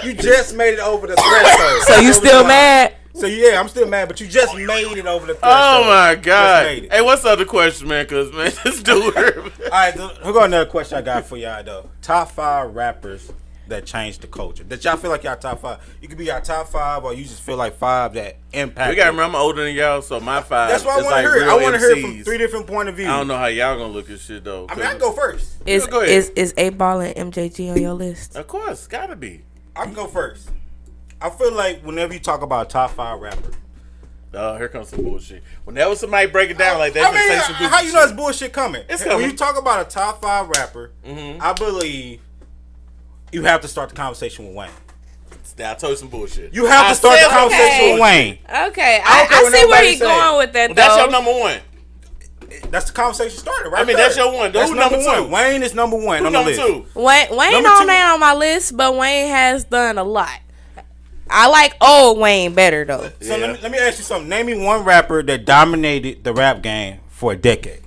you just made it over the threshold. So you still mad? So yeah, I'm still mad, but you just made it over the threshold. Oh my god! Hey, what's the other question, man? Cause man, this dude. All right, here go another question I got for y'all though. Top 5 rappers that changed the culture. That y'all feel like y'all top 5. You could be y'all top 5, or you just feel like 5 that impact. We gotta remember I'm older than y'all, so my 5. That's what I want to hear. I want to hear from 3 different point of view. I don't know how y'all gonna look at shit though. I mean, I can go first. Is 8 Ball and MJG on your list? Of course, gotta be. I can go first. I feel like whenever you talk about a top 5 rapper. Here comes some bullshit. Whenever somebody break it down like that, say some how you know it's bullshit coming? It's coming. When you talk about a top 5 rapper, I believe you have to start the conversation with Wayne. Now I told you some bullshit. You have to start the conversation with Wayne. Okay, I see where he's going with that. Well, that's your number 1. That's the conversation started, right? I mean, that's your one. Who's number 2? Wayne is number 1 on the list. Wayne on my list, but Wayne has done a lot. I like old Wayne better though. So let me ask you something. Name me one rapper that dominated the rap game for a decade.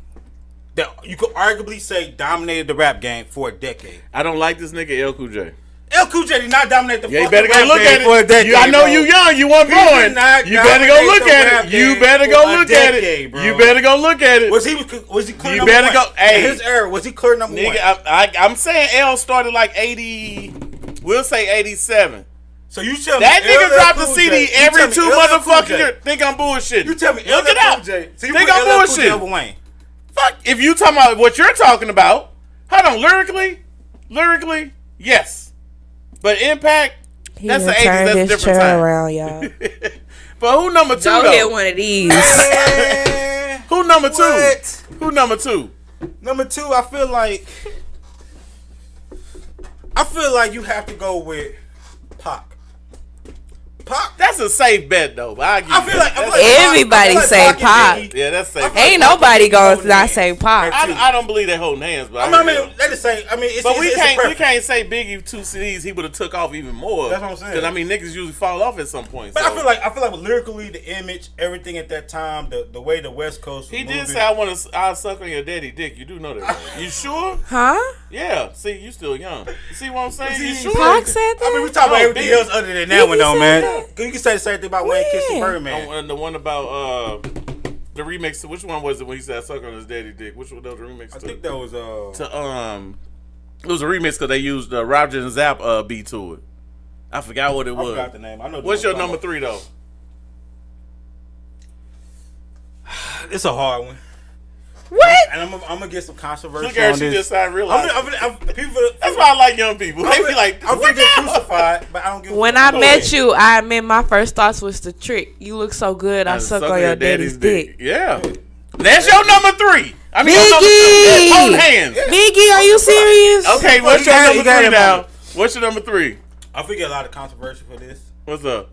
That you could arguably say dominated the rap game for a decade. I don't like this nigga L. Cool J. L. Cool J did not dominate the fucking rap game for a decade. I know you young. You weren't born. You better go look at it. You better go look at it. You better go look at it. Was he clear you number better 1? Go. Hey, in his era, was he clear number 1? I'm saying L started like 80. We'll say 87. So you tell me that nigga dropped the CD every 2 motherfucking years. Think I'm bullshitting. You tell me look it up. So you think I'm bullshitting. Fuck. If you talking about what you're talking about, hold on. Lyrically, yes. But impact, that's the 80s. That's a different time. Around, y'all. But who number 2 though? Don't get one of these. Who number 2? Who number 2? Number 2, I feel like you have to go with Pac. That's a safe bet though. I feel like everybody say Pac. Yeah, that's safe. Ain't nobody gonna not say Pac. I don't believe they holding hands, but I mean, they just say. I mean, we can't say Biggie 2 CDs. He would have took off even more. That's what I'm saying. Because I mean, niggas usually fall off at some point. But so. I feel like lyrically, the image, everything at that time, the way the West Coast. He did say, "I'll suck on your daddy dick." You do know that? Right? You sure? Huh? Yeah. See, you still young. You see what I'm saying? You sure? Pac said that. I mean, we talk about everything else other than that one, though, man. You can say the same thing about Wayne kissing Birdman. The one about the remix. Which one was it when he said "suck on his daddy dick"? Which one was the remix? I think that was it was a remix because they used Roger and Zapp beat to it. I forgot what it was. I forgot the name. I know. What's your number 3 though? It's a hard one. What? And I'm gonna get some controversy. Look at her, she just started realizing. That's why I like young people. They be like, I'm gonna get crucified, but I don't give a When I met you, I admit my first thoughts was the trick. You look so good, I suck on your daddy's dick. Yeah. That's your number 3. I mean, Biggie! Hold hands. Biggie, are you serious? Okay, what's your number 3 now? What's your number 3? I forget a lot of controversy for this. What's up?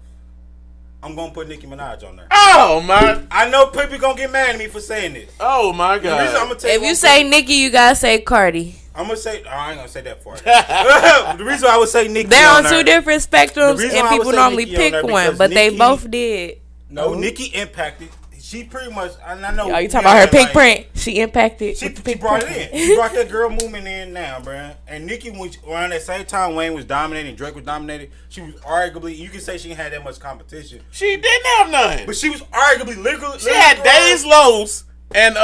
I'm gonna put Nicki Minaj on there. Oh my! I know people gonna get mad at me for saying this. Oh my God! If you say Nicki, you gotta say Cardi. I'm gonna say. Oh, I ain't gonna say that for it. The reason I would say Nicki, they're on two different spectrums, and people normally pick one, but they both did. No, Nicki impacted. She pretty much. And I know. Oh, you talking about her pink print? She impacted. She brought it in. She brought that girl movement in now, bruh. And Nicki, around that same time Wayne was dominating, Drake was dominating. She was arguably. You can say she had that much competition. She didn't have none. But she was arguably literally. She had Days Lows and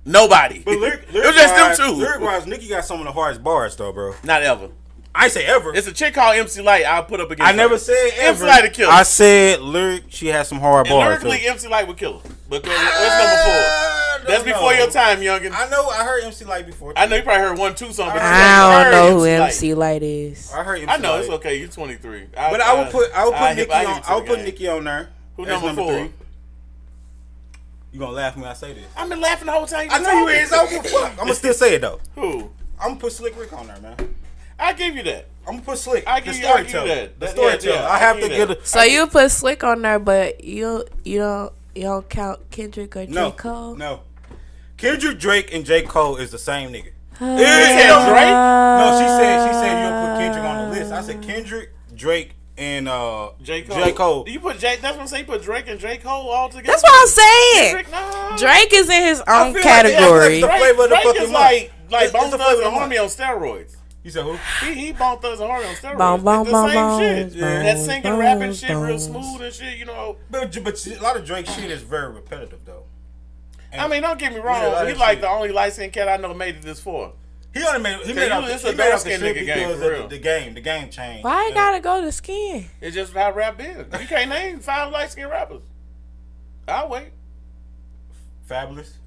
nobody. But it was just them two. Lyric-wise, Nicki got some of the hardest bars though, bro. Not ever. I ain't say ever. It's a chick called MC Light. I'll put up against. I never said ever. MC Light would kill her. I said lyric. She has some hard bars. Lyrically, MC Light would kill her. But what's number 4? That's before your time, youngin. I know. I heard MC Light before. I know you probably heard 1, 2 songs. I don't know who MC Light is. I heard. I know it's okay. You're 23. But I would put Nicki on. I would put Nicki on there. Who number 4? 3. You gonna laugh when I say this? I've been laughing the whole time. I know you is. I don't give a fuck. I'm gonna still say it though. Who? I'm gonna put Slick Rick on there, man. I give you that. I'm gonna put Slick. The storyteller. The storyteller. I have to get it. So you put Slick on there, but you don't count Kendrick or J. Cole? No. Kendrick, Drake, and J. Cole is the same nigga. Drake? No, she said you don't put Kendrick on the list. I said Kendrick, Drake, and J. Cole. You put That's what I'm saying. You put Drake and J. Cole all together. That's what I'm saying. Kendrick, no. Drake is in his own category. Drake is like Bone Thugs and Harmony on steroids. You said who? He Bone Thugs and Harmony on steroids. The same shit. Yeah. That singing, rapping shit, real smooth and shit. You know. But a lot of Drake shit is very repetitive though. And I mean, don't get me wrong. He like the only light skinned cat I know made it this far. He made it's a dark skinned nigga game for real. The game changed. Why I gotta go to skin? It's just how rap is. You can't name 5 light skinned rappers. I'll wait. Fabulous.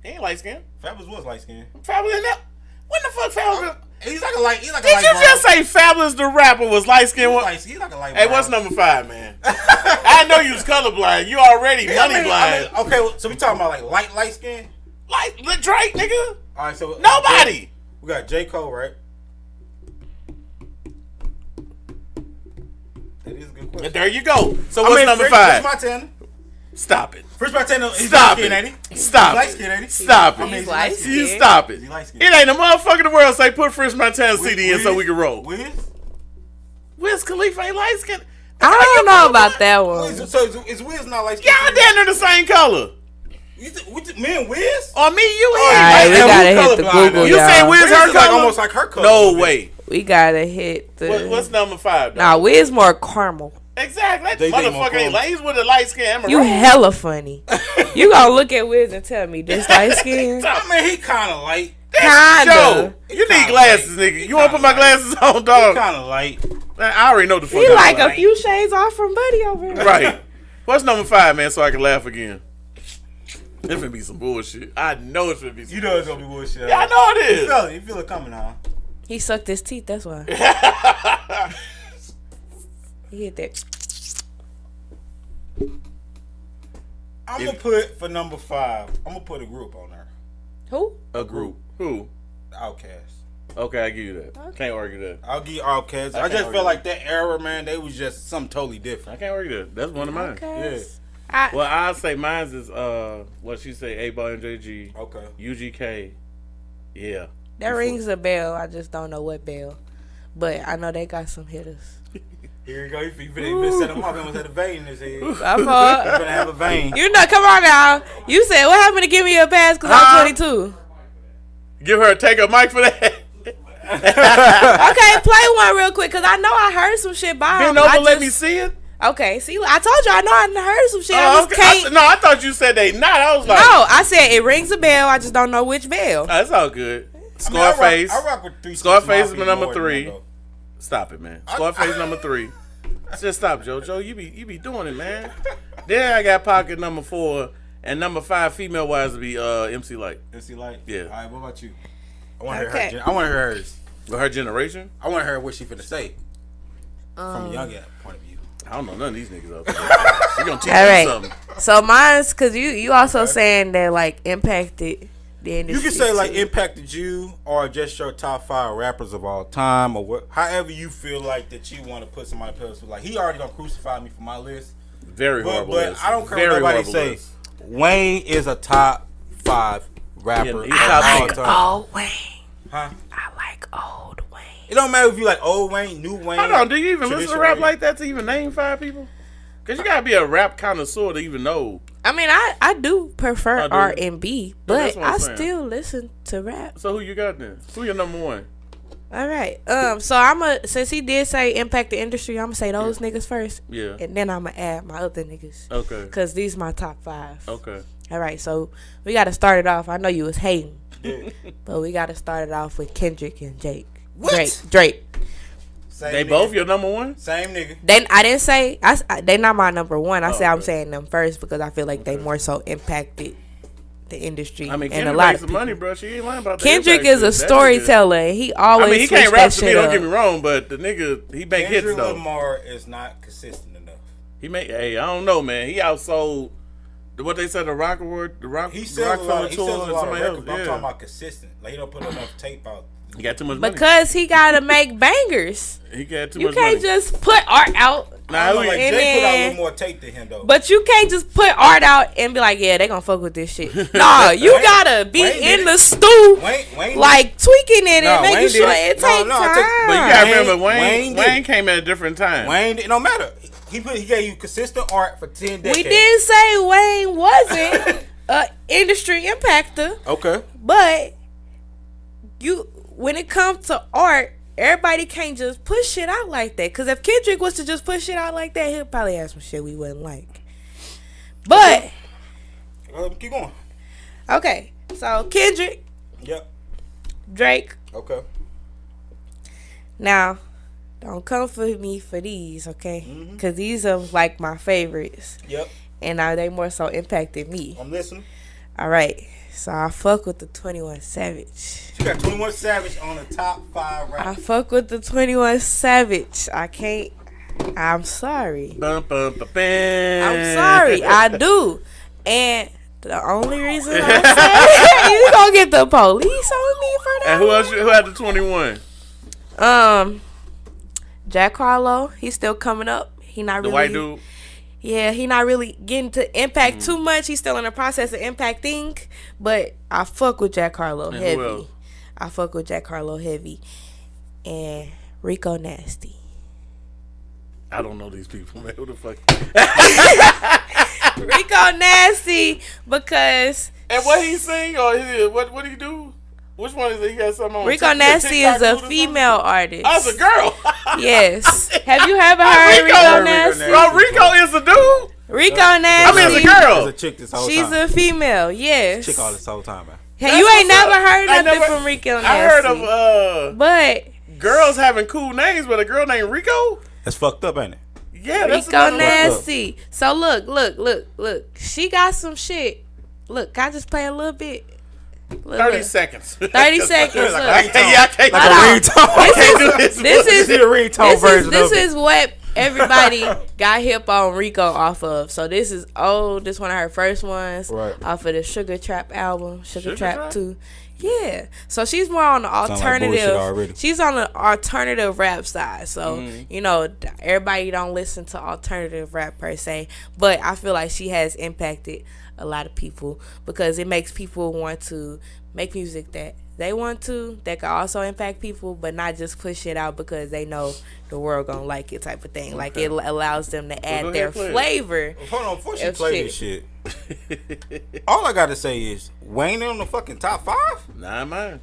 He ain't light skinned. Fabulous was light skinned. Fabulous in that. When the fuck Fabulous? He's like a light. Did you just say Fabulous the rapper was light skinned? He's like a light. Hey, what's number 5, man? I know you was colorblind. You already money blind. Okay, so we talking about like light skin? Like Drake, nigga. All right, so nobody. We got J. Cole, right? That is a good question. There you go. So what's number 5? Fresh Montana. Stop it. Fresh Montana. Stop it. Stop it. Stop it. He's light skinned. You stop it. It ain't a motherfucker in the world say put Fresh Montana CD in so we can roll. Wiz Khalifa ain't light skinned. I don't know about that one. So is Wiz not light skinned? Y'all damn near the same color. Me and Wiz? Or me, you All right, we gotta hit the Google, You say Wiz her color? Like almost like her color. No way. We gotta hit the. What's number 5? Though? Nah, Wiz more caramel. Exactly. That motherfucker ain't light. He's with a light skin. You hella funny. You gonna look at Wiz and tell me this light skin? I mean, he kind of light. Kinda. You need glasses, nigga. You want to put my glasses on, dog? He kind of light. I already know the fuck. He like a few shades off from Buddy over here. Right. What's number 5, man? So I can laugh again. It's gonna be some bullshit. I know it's gonna be. You know it's gonna be bullshit. Yeah, I know it is. You feel it coming, huh? He sucked his teeth. That's why. He hit that. I'm gonna put for number 5. I'm gonna put a group on there. Who? A group. Who? Outkast. Okay, I give you that. Okay. Can't argue that. I'll give you Outkast. I just feel like that era, man. They was just something totally different. I can't argue that. That's one of mine. Yeah. Well, I'll say mine's is what she say, 8-Ball and JG. Okay. UGK. Yeah. That rings a bell. I just don't know what bell. But I know they got some hitters. Here you go. You finna set him up. He almost had a vein in his head. You finna have a vein. You know, come on now. You said, what happened to give me a pass because I'm 22? Take a mic for that. Okay, play one real quick because I know I heard some shit by him. Been over, let me see it. Okay, see, I told you I know I heard some shit. I thought you said they not. I was like, no, I said it rings a bell. I just don't know which bell. That's all good. Scarface. I rock with 3 Scarface is my number 3. Stop it, man. Scarface number 3. Just stop, Joe. Joe, you be doing it, man. Then I got Pocket number 4, and number 5 female wise to be MC Light. MC Light. Yeah. All right. What about you? I want to hear hers. With her generation? I want to hear what she finna say from a young point of view. I don't know none of these niggas out there. She gonna teach you something. So mine's because you also saying that like impacted the industry. You can say like impacted you or just your top 5 rappers of all time or however you feel like that you want to put somebody else. Like he already gonna crucify me for my list. Very horrible list. I don't care what nobody say. List. Wayne is a top 5 rapper. I like old Wayne. Huh? I like old Wayne. It don't matter if you like old Wayne, new Wayne. Hold on, do you even listen to rap like that to even name 5 people? Because you gotta be a rap connoisseur to even know. I mean, I do prefer R&B, but I still listen to rap. So who you got then? Who your number 1? All right. So since he did say impact the industry, I'm gonna say those niggas first. Yeah. And then I'm gonna add my other niggas. Okay. Cause these my top 5. Okay. All right. So we gotta start it off. I know you was hating, but we gotta start it off with Kendrick and Drake. Drake. They both your number 1? Same nigga. I didn't say they not my number 1. I said I'm saying them first because I feel like they more so impacted the industry. I mean, and Kendrick a lot makes of some money, bro. She ain't lying about that. Kendrick is a storyteller. And he always. I mean, he can't rap to me. Don't get me wrong, but the nigga he make hits though. Kendrick Lamar is not consistent enough. Hey, I don't know, man. He outsold what they said the Rock Award, the Rock. He sells a lot of records, but I'm talking Yeah. about consistent. Like he don't put enough tape out. He got too much money. Because he gotta make bangers. He got too You much money. can't just put art out. Nah, like Jay put out a little more tape than him though. But you can't just put art out and be like, yeah, they gonna fuck with this shit. Nah, you gotta be in the stew, Wayne like tweaking it and making sure it takes time. But you gotta remember, Wayne came at a different time. Wayne, it don't matter. He gave you consistent art for 10 decades. We didn't say Wayne wasn't an industry impactor. Okay. But when it comes to art, everybody can't just push shit out like that. Because if Kendrick was to just push shit out like that, he'll probably have some shit we wouldn't like. But keep going. Okay, so Kendrick. Yep. Drake. Okay. Now, don't come for me for these, okay? Because these are like my favorites. Yep. And they more so impacted me. I'm listening. All right. So I fuck with the 21 Savage. You got 21 Savage on the top 5 rappers. I fuck with the 21 Savage. I can't. I'm sorry. I'm sorry. I do. And the only reason I'm saying you gonna get the police on me for that. And who else? Who had the 21? Jack Harlow. He's still coming up. He not really. The white dude. Yeah, he not really getting to impact too much. He's still in the process of impacting. But I fuck with Jack Harlow heavy. I fuck with Jack Harlow heavy. And Rico Nasty. I don't know these people, man. Who the fuck? Rico Nasty because. And what he sing or what do you do? Which one is it? He got something on Rico Nasty is a female artist. Oh, it's a girl. Yes. Have you ever heard Rico Nasty? Oh, Rico is a dude. Rico Nasty. I mean, it's a girl. It's a chick this whole She's time. a female. Yes. Chick all this whole time, man. Hey, you ain't never heard nothing from Rico Nasty. I heard of but girls having cool names, but a girl named Rico. That's fucked up, ain't it? Yeah, that's Rico Nasty. So look. She got some shit. Look, can I just play a little bit? 30 seconds. 30 seconds. Look. I can't like a ringtone. I can't do this. This is a ringtone version. This is what everybody got hip on Rico off of. So this is old. This one of her first ones off of the Sugar Trap album, Sugar Trap 2. Yeah. So she's more on the alternative. She's on the alternative rap side. So, you know, everybody don't listen to alternative rap per se. But I feel like she has impacted a lot of people because it makes people want to make music that they want to, that can also impact people, but not just push it out because they know the world gonna like it type of thing. Okay. Like it allows them to add their flavor. Hold on, before she play this shit, all I gotta say is Wayne on the fucking top 5? Nah, man.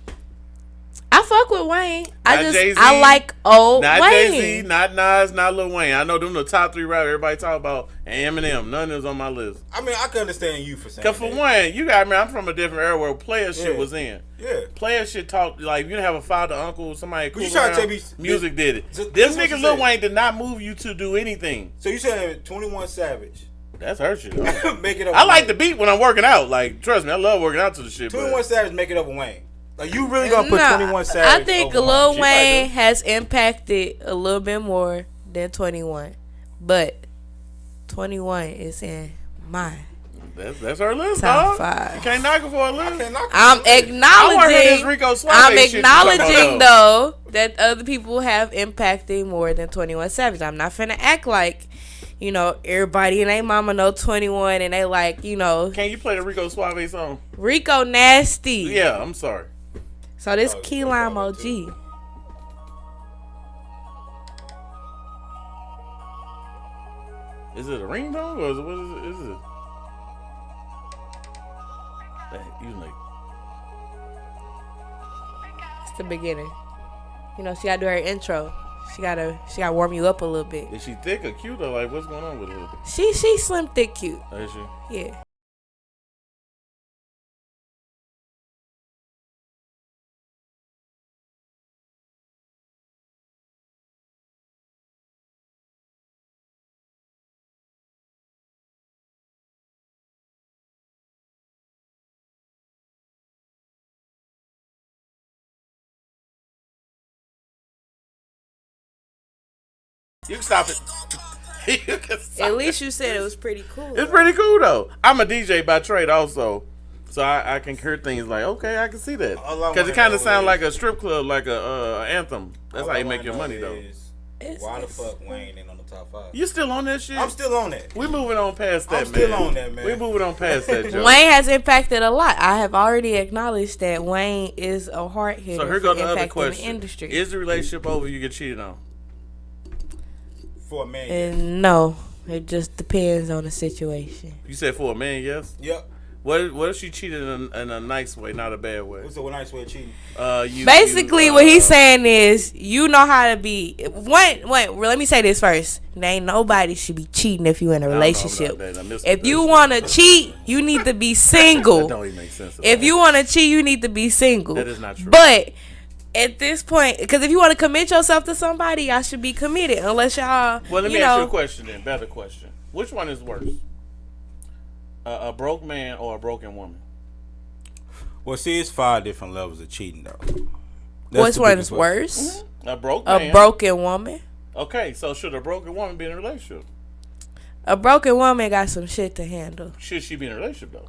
I fuck with Wayne. I like old not Wayne. Not Jay-Z, not Nas, not Lil Wayne. I know them the top 3 rappers everybody talk about, and Eminem. None of them's on my list. I mean, I can understand you for saying that. Because for one, you got me. I'm from a different era where player shit was in. Yeah. Player shit talk, like, you didn't have a father, uncle, somebody cool you trying to tell me music did it. This nigga Lil Wayne did not move you to do anything. So you saying 21 Savage. That's her shit. Make it up. I like the beat when I'm working out. Like, trust me, I love working out to the shit. 21 Savage make it up with Wayne. Like, you really gonna put 21 Savage? I think Lil Wayne has impacted a little bit more than 21, but 21 is in mine. That's her list, top 5. You can't knock her for a list. I'm acknowledging though that other people have impacted more than 21 Savage. I'm not finna act like, you know, everybody and their mama know 21 and they like, you know. Can you play the Rico Suave song? Rico nasty. Yeah, I'm sorry. So this Key Lime OG. Is it a ringtone or what is it? It's the beginning. You know, she gotta do her intro. She gotta warm you up a little bit. Is she thick or cute or like what's going on with her? She slim, thick, cute. Oh, is she? Yeah. You can stop it. At least you said it was pretty cool. It's pretty cool though. I'm a DJ by trade also, so I can hear things like, okay, I can see that because it kind of sounds like a strip club, like a anthem. That's how you make your money though. Why the fuck Wayne ain't on the top 5? You still on that shit? I'm still on that. We moving on past that, I'm still on that, man. We moving on past that, Joe. Wayne has impacted a lot. I have already acknowledged that Wayne is a hard hitter. So here goes the other question: the industry. Is the relationship over? You get cheated on? For a man, yes. No, it just depends on the situation. You said for a man, yes? Yep. What if she cheated in a nice way, not a bad way? What's a nice way of cheating? Basically, what he's saying is, you know how to be. Wait. Let me say this first. There ain't nobody should be cheating if you in a relationship. If you want to cheat, you need to be single. That don't even make sense. If you want to cheat, you need to be single. That is not true. But at this point, because if you want to commit yourself to somebody, y'all should be committed. Unless y'all. Well, let me ask you a question then. Better question. Which one is worse? A broke man or a broken woman? Well, see, it's 5 different levels of cheating, though. Which one is worse? Mm-hmm. A broke man. A broken woman. Okay, so should a broken woman be in a relationship? A broken woman got some shit to handle. Should she be in a relationship, though?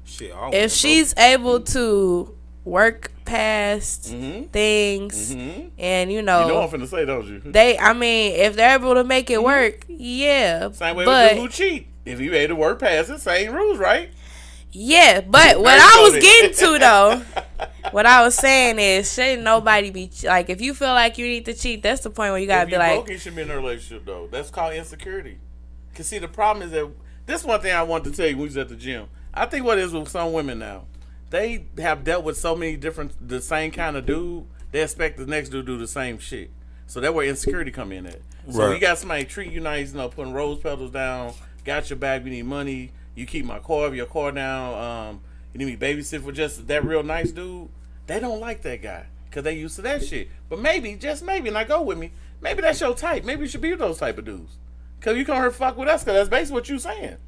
Shit, if she's able to work past things and you know I'm finna say, don't you? If they're able to make it work, yeah. Same way with people who cheat. If you able to work past it, same rules, right? Yeah, but what I was getting to though, what I was saying is, shouldn't nobody be like, if you feel like you need to cheat, that's the point where you gotta be like, broke, you should be in a relationship though. That's called insecurity. Cause see, the problem is that this one thing I wanted to tell you when we was at the gym. I think what it is with some women now, they have dealt with so many the same kind of dude. They expect the next dude to do the same shit. So that's where insecurity come in at. So you got somebody treat you nice, putting rose petals down, got your back, we need money, you keep your car down, you need me babysit for just that real nice dude. They don't like that guy because they used to that shit. But maybe, just maybe, and go with me, maybe that's your type. Maybe you should be those type of dudes. Because you come here fuck with us because that's basically what you saying.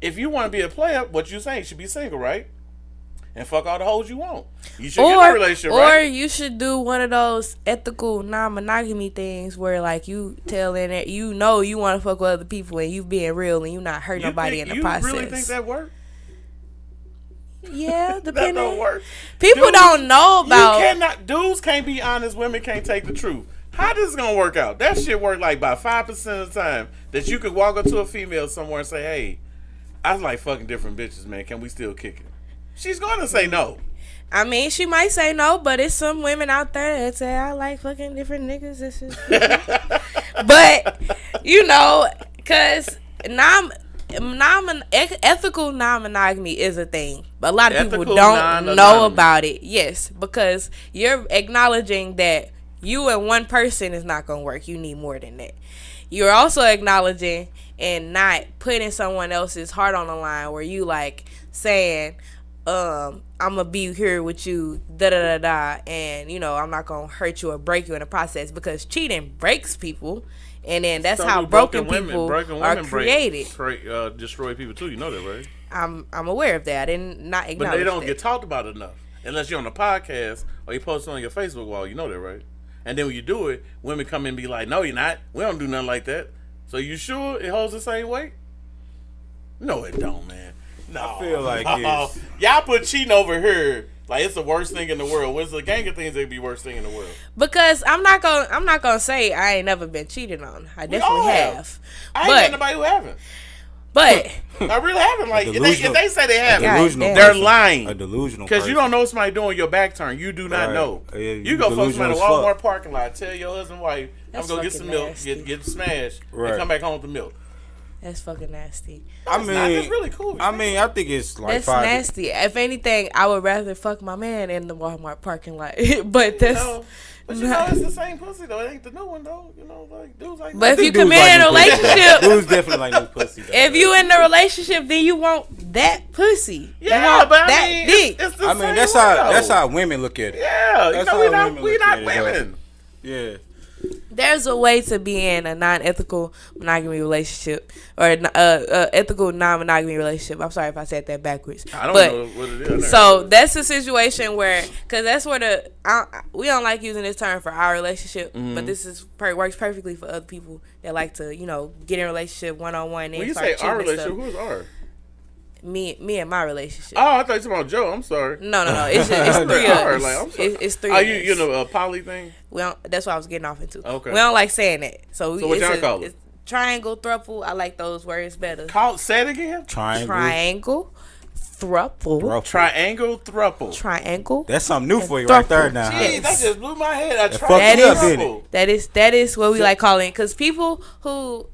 If you want to be a player, what you saying, you should be single, right? And fuck all the hoes you want. You should get in a relationship, right? Or you should do one of those ethical non-monogamy things where, like, you telling it, you know you want to fuck with other people and you being real and you not hurt nobody in the process. You really think that work? Yeah, depending. That don't work. People don't know about. Dudes can't be honest. Women can't take the truth. How this is gonna work out? That shit work like by 5% of the time that you could walk up to a female somewhere and say, "Hey, I like fucking different bitches, man. Can we still kick it?" She's gonna say no. I mean, she might say no, but it's some women out there that say, "I like fucking different niggas." This is, but you know, cause ethical non-monogamy is a thing, but a lot of people don't know about it. Yes, because you're acknowledging that you and one person is not going to work. You need more than that. You're also acknowledging and not putting someone else's heart on the line where you like saying, I'm going to be here with you, da-da-da-da, and, you know, I'm not going to hurt you or break you in the process, because cheating breaks people. And then that's how broken people are created. Destroy people too. You know that, right? I'm aware of that. I didn't not acknowledge But they don't that. get talked about enough unless you're on a podcast or you post it on your Facebook wall. You know that, right? And then when you do it, women come in and be like, "No, you're not. We don't do nothing like that." So you sure it holds the same weight? No, it don't, man. No, I feel like it's... y'all put cheating over here. Like it's the worst thing in the world. What's the gang of things that be worst thing in the world? Because I'm not gonna say I ain't never been cheated on. I definitely have. I ain't met nobody who haven't. But I really haven't. Like if they say they haven't, they're person. lying. A delusional. Because you don't know somebody doing your back turn. You do not know. Yeah, you go fuck somebody in a Walmart parking lot. Tell your husband, wife, I'm gonna get some milk, get smashed, and come back home with the milk. That's fucking nasty. I mean, that's really cool. I mean, I think it's like that's nasty. If anything, I would rather fuck my man in the Walmart parking lot. But that's. But you know, it's the same pussy though. It ain't the new one though. You know, like dudes like. But if you commit in a relationship, dudes definitely like new pussy. Though. If you in the relationship, then you want that pussy. Yeah, but that dick. It's the I mean, same that's how women look at it. Yeah, you know, we not women. Yeah. There's a way to be in a non-ethical monogamy relationship or ethical non-monogamy relationship. I'm sorry if I said that backwards. I don't know what it is. So that's a situation where, because that's where we don't like using this term for our relationship, but this works perfectly for other people that like to, you know, get in a relationship one-on-one. When you say our relationship, who's our? Me and my relationship. Oh, I thought you were talking about Joe. I'm sorry. No. It's three of us. Like, it's three. Are you know a poly thing? That's what I was getting off into. Okay. We don't like saying that. So what y'all call it? Triangle, thruple. I like those words better. Say it again. Triangle, thruple. Triangle, thruple. Triangle. That's something new for you right there now. Jeez, that just blew my head. That is what we like calling it.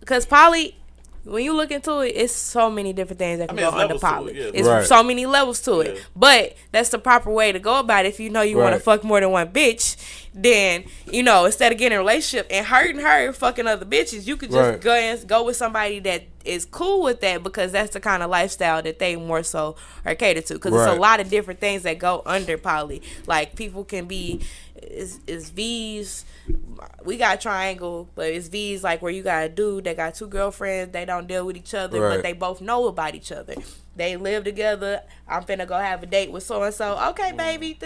Because poly. When you look into it, it's so many different things that can go under poly. It's so many levels to it. But that's the proper way to go about it. If you know you want to fuck more than one bitch, then, you know, instead of getting in a relationship and hurting her fucking other bitches, you could just go with somebody that is cool with that, because that's the kind of lifestyle that they more so are catered to. Because it's a lot of different things that go under poly. Like, people can be is V's. We got triangle, but it's V's, like where you got a dude that got two girlfriends. They don't deal with each other, but they both know about each other. They live together. I'm finna go have a date with so and so. Okay, baby,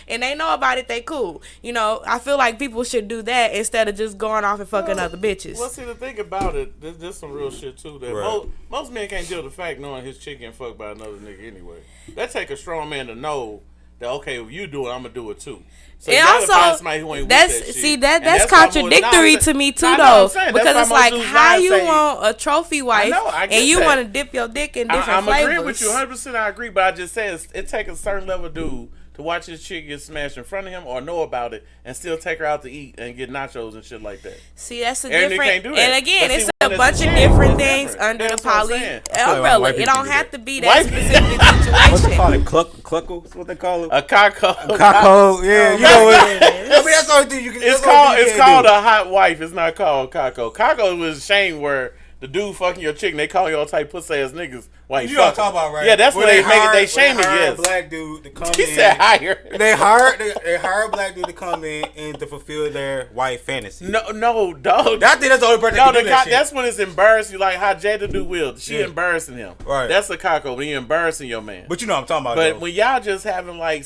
and they know about it. They cool. You know, I feel like people should do that instead of just going off and fucking other bitches. Well, see, the thing about it, there's some real shit too. That most men can't deal with the fact knowing his chick getting fucked by another nigga anyway. That take a strong man to know that, okay, if you do it, I'm gonna do it too. So and also, that's contradictory to me too, though, because it's like, how you want a trophy wife and you want to dip your dick in different flavors. I'm agreeing with you 100%. I agree, but I just said it takes a certain level of dude to watch his chick get smashed in front of him or know about it and still take her out to eat and get nachos and shit like that. See, that's a different. And again, it's a bunch of different things under the poly umbrella. It don't have to be that specific situation. What's they call it? Cluckle? That's what they call it? A cockle. Yeah, you know what? I mean, that's the only thing you can. It's called a hot wife. It's not called cockle. Cockle was shame where the dude fucking your chick and they call you all type pussy ass niggas. Why you know what I'm talking about, right? Yeah, that's when they make it. They shame it. Yes. Black dude to come in. He said hire. They hire a black dude to come in and to fulfill their white fantasy. No, dog. I think that's the only person. No, that's when it's embarrassing. Like how Jada do Will. She embarrassing him. Right. That's a cockle when you embarrassing your man. But you know what I'm talking about. But when y'all just having like,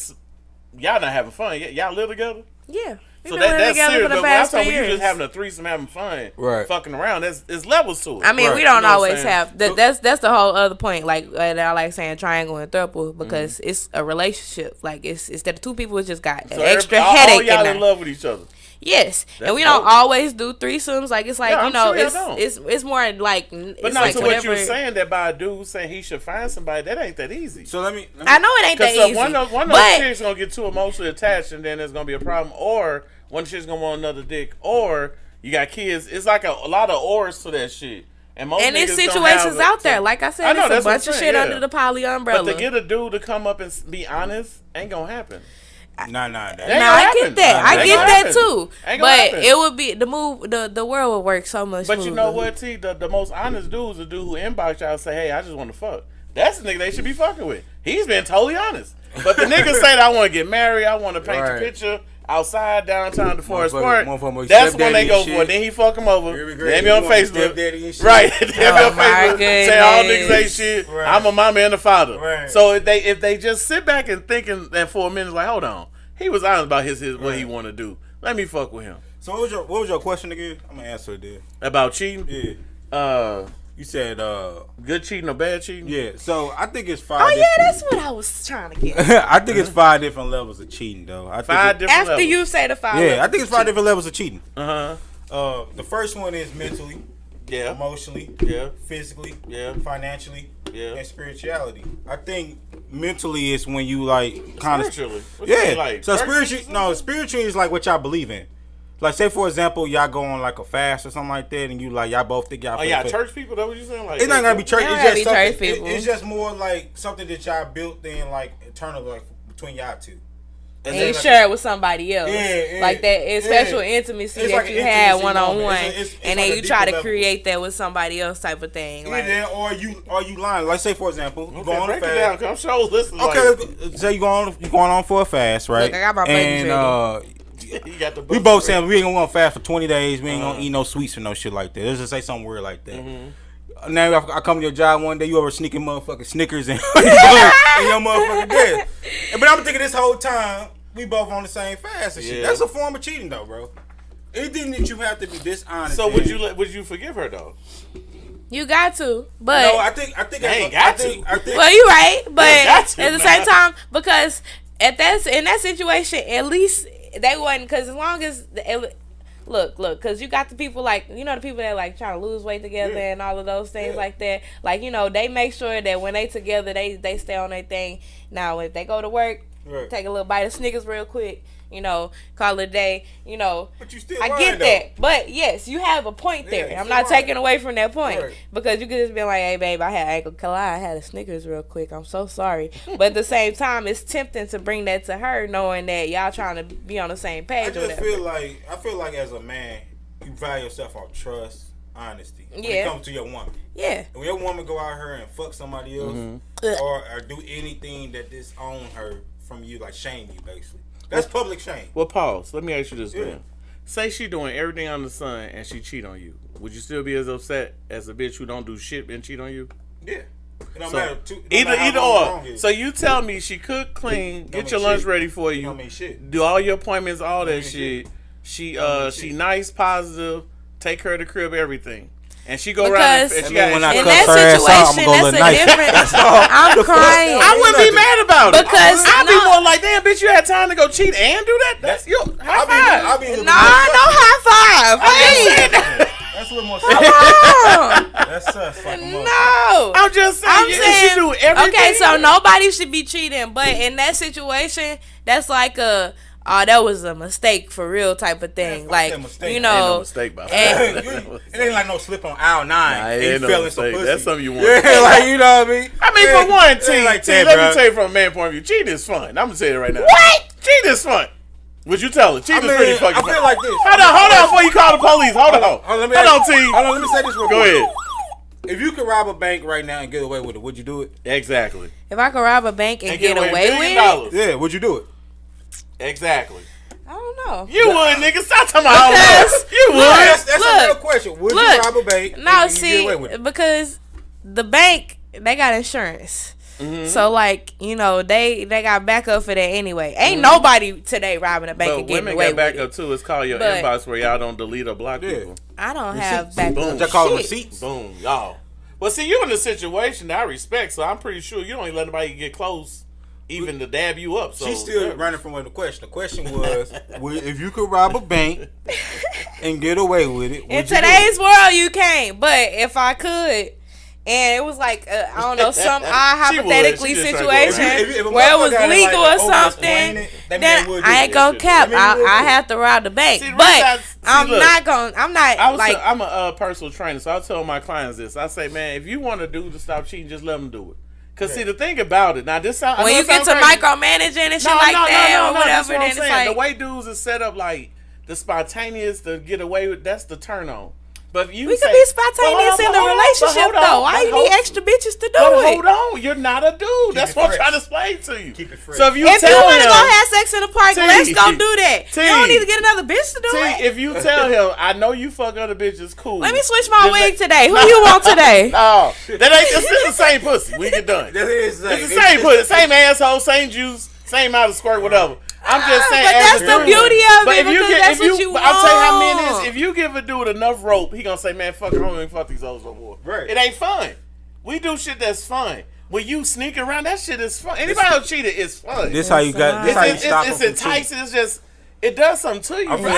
y'all not having fun. Y'all live together. Yeah. So that's serious, but when I'm talking you just having a threesome, having fun, fucking around, there's levels to it. I mean, we don't always have, that's the whole other point, like, I like saying triangle and throuple, because it's a relationship, like, it's instead of two people, it's just got an extra headache. All y'all in love with each other. Yes, and we don't always do threesomes. Like, it's like, you know, it's more like. But not to what you were saying, that by a dude saying he should find somebody, that ain't that easy. So let me I know it ain't that easy. One of those chicks gonna get too emotionally attached, and then there's gonna be a problem. Or one chick's gonna want another dick, or you got kids. It's like a lot of ors to that shit. And there's situations out there. Like I said, there's a bunch of shit under the poly umbrella. But to get a dude to come up and be honest ain't gonna happen. Nah. I get that. I get that too. But it would be the world would work so much. But you know what, T? The most honest dude is the dude who inbox y'all and say, "Hey, I just want to fuck." That's the nigga they should be fucking with. He's been totally honest. But the niggas say that I want to get married, I want to paint a picture outside downtown the Forest Park. That's when they go for it. Then he fuck him over. Then be on Facebook. Right. Then be on Facebook. Say all niggas ain't shit. Right. I'm a mama and a father. Right. So if they just sit back and think and for a minute, like, hold on. He was honest about his what he want to do. Let me fuck with him. So what was your question again? I'm going to answer it there. About cheating? Yeah. You said good cheating or bad cheating? Yeah. So I think it's 5. Oh yeah, that's what I was trying to get. I think it's 5 different levels of cheating though. 5 different levels. After you say the 5 levels. Yeah, I think it's 5 different levels of cheating. Uh-huh. The first one is mentally, emotionally, physically, financially, and spirituality. I think mentally is when you like kind of spiritually. What you mean, like, so spiritually is like what y'all believe in. Like, say for example, y'all go on like a fast or something like that, and you like y'all both think y'all. Oh yeah, church people. That what you saying? Like, it's not gonna be church. It's just church people. It's just more like something that y'all built in, like eternal, like between y'all two. And you share it with somebody else. Like that special intimacy it's that like you had one on one, and then you try to create that with somebody else type of thing. Like, or you lying. Like say for example, you go on a fast. I'm sure listening. Okay, say you going on for a fast, right? Look, I got my buttons ready. We both saying we ain't gonna fast for 20 days. We ain't gonna eat no sweets or no shit like that. Let's just say something weird like that. Now I come to your job one day, you over sneaking motherfucking Snickers and your motherfucking desk. But I'm thinking this whole time we both on the same fast and shit. That's a form of cheating though, bro. Anything that you have to be dishonest. So would you forgive her though? You got to, but no, I think I ain't got to. Well, you right, but at the same time, because in that situation, at least. They wasn't, because as long as look, because you got the people like, you know, the people that like trying to lose weight together and all of those things like that. Like, you know, they make sure that when they together, they stay on their thing. Now, if they go to work, take a little bite of Snickers real quick, you know, call it a day, you know. But you still I get that. But yes, you have a point there. I'm not taking away from that point. Because you could just be like, hey, babe, I had a Snickers real quick. I'm so sorry. But at the same time, it's tempting to bring that to her, knowing that y'all trying to be on the same page. I feel like as a man, you value yourself on trust, honesty. When it comes to your woman. Yeah. When your woman go out here and fuck somebody else or do anything that disown her from you, like shame you basically. That's public shame. Well, pause. Let me ask you this, man. Say she doing everything under the sun and she cheat on you. Would you still be as upset as a bitch who don't do shit and cheat on you? Yeah. It don't so matter. Either or. So you tell me she cook, clean, get your lunch ready for you, do all your appointments, all that shit. She nice, positive, take her to the crib, everything. And she go around and she got in that situation, that's a different. I'm crying. I wouldn't be mad about it because I'd be more like, damn, bitch, you had time to go cheat and do that. That's your high five. No high five. That's a little more. That's sus. No, I'm just saying. She do everything. Okay, so nobody should be cheating, but in that situation, that's like a. Oh, that was a mistake for real type of thing. Like, you know. It ain't like no slip on aisle 9. And you no fell some pussy. That's something you want. Yeah, like, you know what I mean? I mean, for one, let me tell you from a man point of view, cheating is fun. I'm going to say it right now. What? Cheating is fun. Would you tell her? Cheating is pretty fucking fun. I feel like this. Hold on before you call the police. Hold on, T. Hold on, let me say this real quick. Go ahead. If you could rob a bank right now and get away with it, would you do it? Exactly. If I could rob a bank and get away with it? Yeah, would you do it? Exactly. I don't know. You would, nigga. Stop talking about you would. That's a real question. Would you rob a bank? No, see, get away with it? Because the bank, they got insurance. So, like, you know, they got backup for that anyway. Ain't nobody today robbing a bank and getting away with it. But women got backup too. It's called your inbox where y'all don't delete or block people. I don't have backup. They call them receipts. Boom, y'all. Well, see, you in a situation that I respect, so I'm pretty sure you don't even let nobody get close. Even to dab you up. So she's still running from the question. The question was, if you could rob a bank and get away with it, in today's world, you can't. But if I could, And it was like, I don't know, some odd hypothetically situation where it was legal or something. Then I ain't gonna cap. I have to rob the bank. But I'm a personal trainer, so I tell my clients this. I say, man, if you want a dude to stop cheating, just let him do it. Because, see, the thing about it, now this sounds... When you get to micromanaging and shit or whatever, then it's like... The way dudes is set up, like, the spontaneous to get away with, that's the turn on. But we could be spontaneous in the relationship, though. Why you need extra bitches to do it? Hold on, you're not a dude. That's what I'm trying to explain to you. Keep it fresh. So if you want to go have sex in the park, let's go do that. You don't need to get another bitch to do it. If you tell him, I know you fuck other bitches, cool. Let me switch my wig today. Who you want today? No, it's the same pussy. We get done. It's the same pussy, same asshole, same juice, same amount of squirt, whatever. I'm just saying, but that's the beauty of it, because that's what you want. I'll tell you how men is. If you give a dude enough rope, he gonna say, man, fuck, I don't even fuck these hoes no more. Right. It ain't fun. We do shit that's fun. When you sneak around, that shit is fun. Anybody who cheated is fun. This how you got. This how you stop. It's enticing. It's just. It does something to you. I think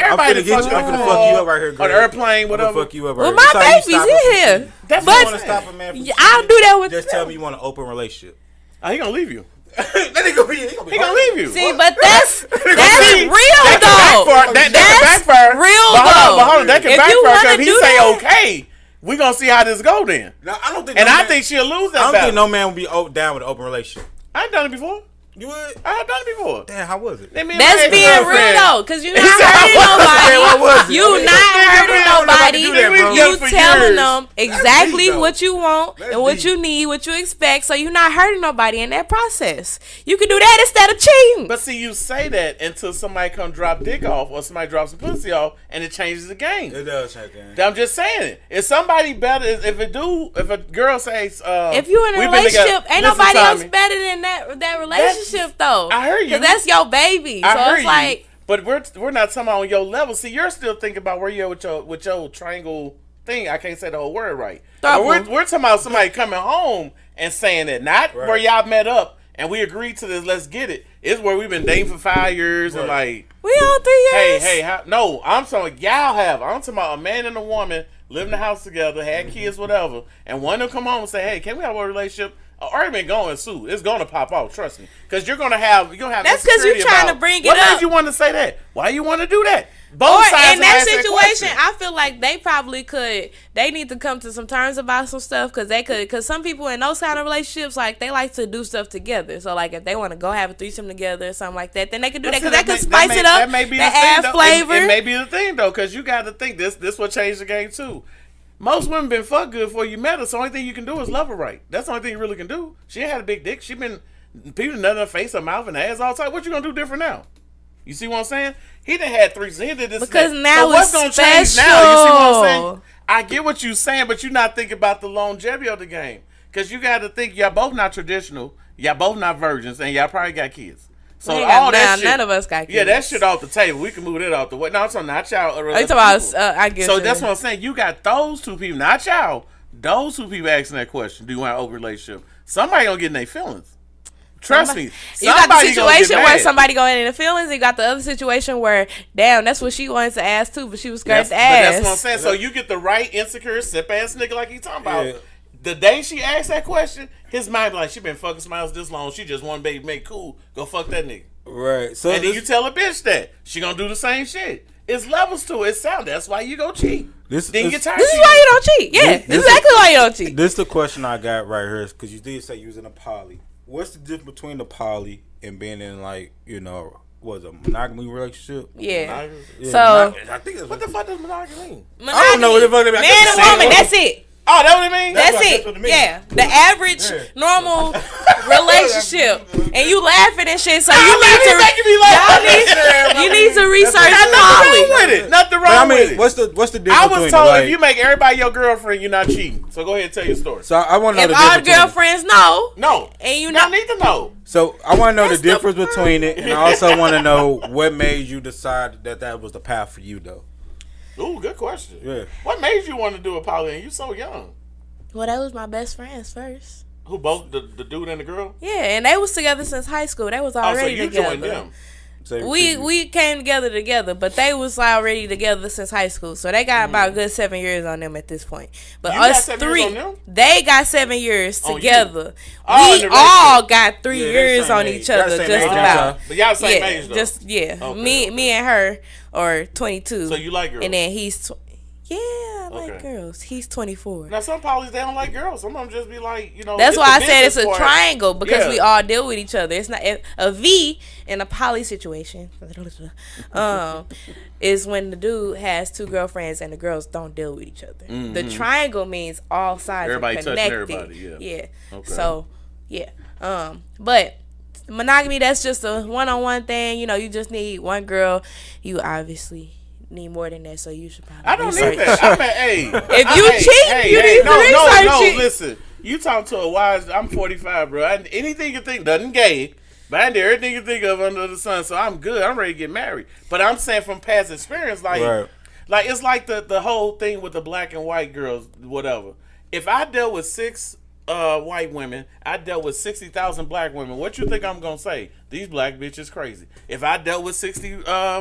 everybody fuck you. I'm gonna fuck you up right here, girl. On an airplane, whatever. I'm gonna fuck you up right here. Well, my baby's in here. That's what I want to stop a man from I'll do that with. Just tell me you want an open relationship. He gonna leave you. He gonna leave you. See, but that's real though. That's real though. But hold on, that can backfire because he say okay. We gonna see how this go then. No, I don't think. I think she'll lose that. I don't think no man will be down with an open relationship. I've done it before. You would? I have done it before. Damn, how was it? That's being real though, because you're not hurting nobody. You not hurting nobody. You telling them exactly what you want and what you need, what you expect. So you're not hurting nobody in that process. You can do that instead of cheating. But see, you say that until somebody come drop dick off or somebody drops some pussy off, and it changes the game. It does change the game. I'm just saying it. If somebody better, if a girl says, if you in a relationship, ain't nobody else better than that relationship. Though I heard you, because that's your baby. So it's like, but we're not talking about on your level. See, you're still thinking about where you're with your triangle thing. I can't say the whole word right. But we're talking about somebody coming home and saying that, not where y'all met up and we agreed to this. Let's get it. It's where we've been dating for 5 years and like we on 3 years. Hey, no, I'm talking y'all have. I'm talking about a man and a woman live in the house together, had kids, whatever, and one of them come home and say, hey, can we have a relationship? Argument going soon. It's gonna pop out. Trust me, because you're gonna have. That's because you're trying to bring it up. What made you want to say that? Why you want to do that? Both sides in that situation, I feel like they probably could. They need to come to some terms about some stuff because some people in those kind of relationships, like they like to do stuff together. So like if they want to go have a threesome together or something like that, then they could do that because that could spice it up. That may be the thing, though. Flavor. It may be the thing though, because you got to think this will change the game too. Most women been fucked good before you met her. So the only thing you can do is love her right. That's the only thing you really can do. She ain't had a big dick. She been people nut in her face, her mouth, and her ass all the time. What you gonna do different now? You see what I'm saying? He done had threesomes. He did this. Because now so what's gonna change now? You see what I'm saying? I get what you're saying, but you're not thinking about the longevity of the game. Because you got to think y'all both not traditional. Y'all both not virgins, and y'all probably got kids. So all that shit, none of us got kids. Yeah, that shit off the table. We can move that off the way. No, I'm talking not y'all. Are you talking about I guess. So that's what I'm saying. You got those two people, not y'all. Those two people asking that question. Do you want an open relationship? Somebody gonna get in their feelings. Trust me. You got the situation where somebody going in the feelings. You got the other situation where, damn, that's what she wanted to ask too, but she was scared to ask. But that's what I'm saying. So you get the right insecure, sip ass nigga like he talking about. Yeah. The day she asked that question, his mind be like, she been fucking Smiles this long. She just want baby make cool. Go fuck that nigga. Right. So and then you tell a bitch that she gonna do the same shit. It's levels to it. It's sound. That's why you go cheat. Then you get tired. This is why you don't cheat. Yeah, this exactly why you don't cheat. This is the question I got right here, because you did say you was in a poly. What's the difference between the poly and being in like a monogamy relationship? Yeah. So I think what the fuck does monogamy mean? I don't know what the fuck it means. Man and woman. That's it. Oh, that what it means? That's it. Yeah. The average normal relationship. And you laughing and shit, so you need to research poly. Nothing wrong with it. What's the difference? I was told if you make everybody your girlfriend, you're not cheating. So go ahead and tell your story. So I want to know the difference. If all girlfriends know. No. And you need to know. So I want to know the difference between it, and I also want to know what made you decide that was the path for you, though. Ooh, good question. Yeah. What made you want to do a poly? And you so young. Well, that was my best friends first. Who both the dude and the girl? Yeah, and they was together since high school. They was already together. So you joined them. we came together, but they was already together since high school, so they got about a good 7 years on them at this point. But us three, they got 7 years together. We all got 3 years on each other, just about. But y'all same age though. Just me and her are 22. So you like girls? And then he's. Yeah, I like girls. He's 24. Now, some polys, they don't like girls. Some of them just be like, That's why I said it's a triangle, because we all deal with each other. It's not a V in a poly situation. Is when the dude has 2 girlfriends and the girls don't deal with each other. Mm-hmm. The triangle means all sides everybody are connected. Everybody, yeah. Okay. So, yeah. But monogamy, that's just a one-on-one thing. You just need one girl. You obviously need more than that, so you should probably I don't need that. I mean, hey. If you cheat, you need to research it. Listen. You talk to a wise, I'm 45, bro. Anything you think, doesn't gay, but I did everything you think of under the sun, so I'm good. I'm ready to get married. But I'm saying from past experience, like it's like the whole thing with the black and white girls, whatever. If I dealt with 6 white women, I dealt with 60,000 black women. What you think I'm gonna say? These black bitches crazy. If I dealt with 60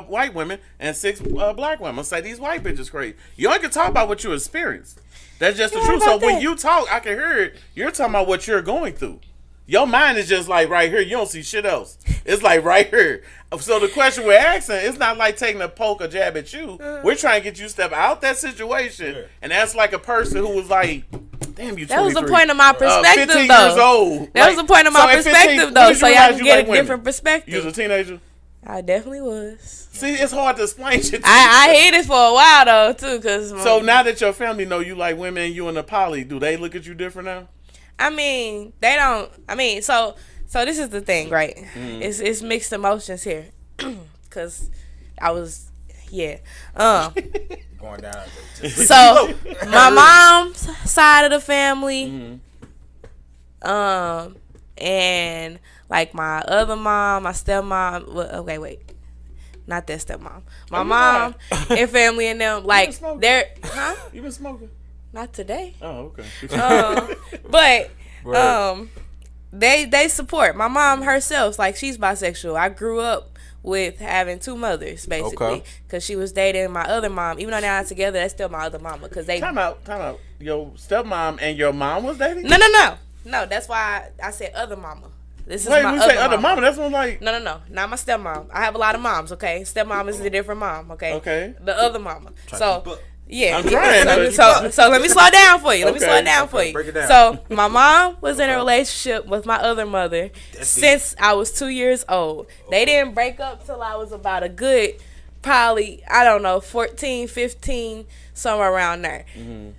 white women and 6 black women, I say these white bitches crazy. You only can talk about what you experienced. That's just the truth. So when you talk, I can hear it. You're talking about what you're going through. Your mind is just like right here. You don't see shit else. It's like right here. So the question we're asking, it's not like taking a poke or jab at you. We're trying to get you to step out that situation and that's like a person who was like, damn, you 23. That was the point of my perspective, 15 though. Years old. That was the point of my perspective, though, so y'all can get a different perspective. You was a teenager? I definitely was. See, it's hard to explain shit to I hid it for a while, though, too. So now that your family know you like women and you in the poly, do they look at you different now? I mean, they don't. I mean, so this is the thing, right? It's mixed emotions here, because I was, going down. So my mom's side of the family, and like my other mom, my stepmom. Okay, wait, not that stepmom. My mom and family and them, like they're, You been smoking? Not today. Oh, okay. But they support my mom herself. Like, she's bisexual. I grew up with having 2 mothers, basically, because she was dating my other mom. Even though they're not together, that's still my other mama. Cause they time out. Your stepmom and your mom was dating? No. That's why I said other mama. This is my other say other mama. That's one like no, not my stepmom. I have a lot of moms. Okay, stepmom is a different mom. Okay, the other mama. Yeah, I'm trying. So let me slow down for you. Break it down. So my mom was in a relationship with my other mother since I was 2 years old. They didn't break up till I was about a good, probably, I don't know, 14, 15, somewhere around there.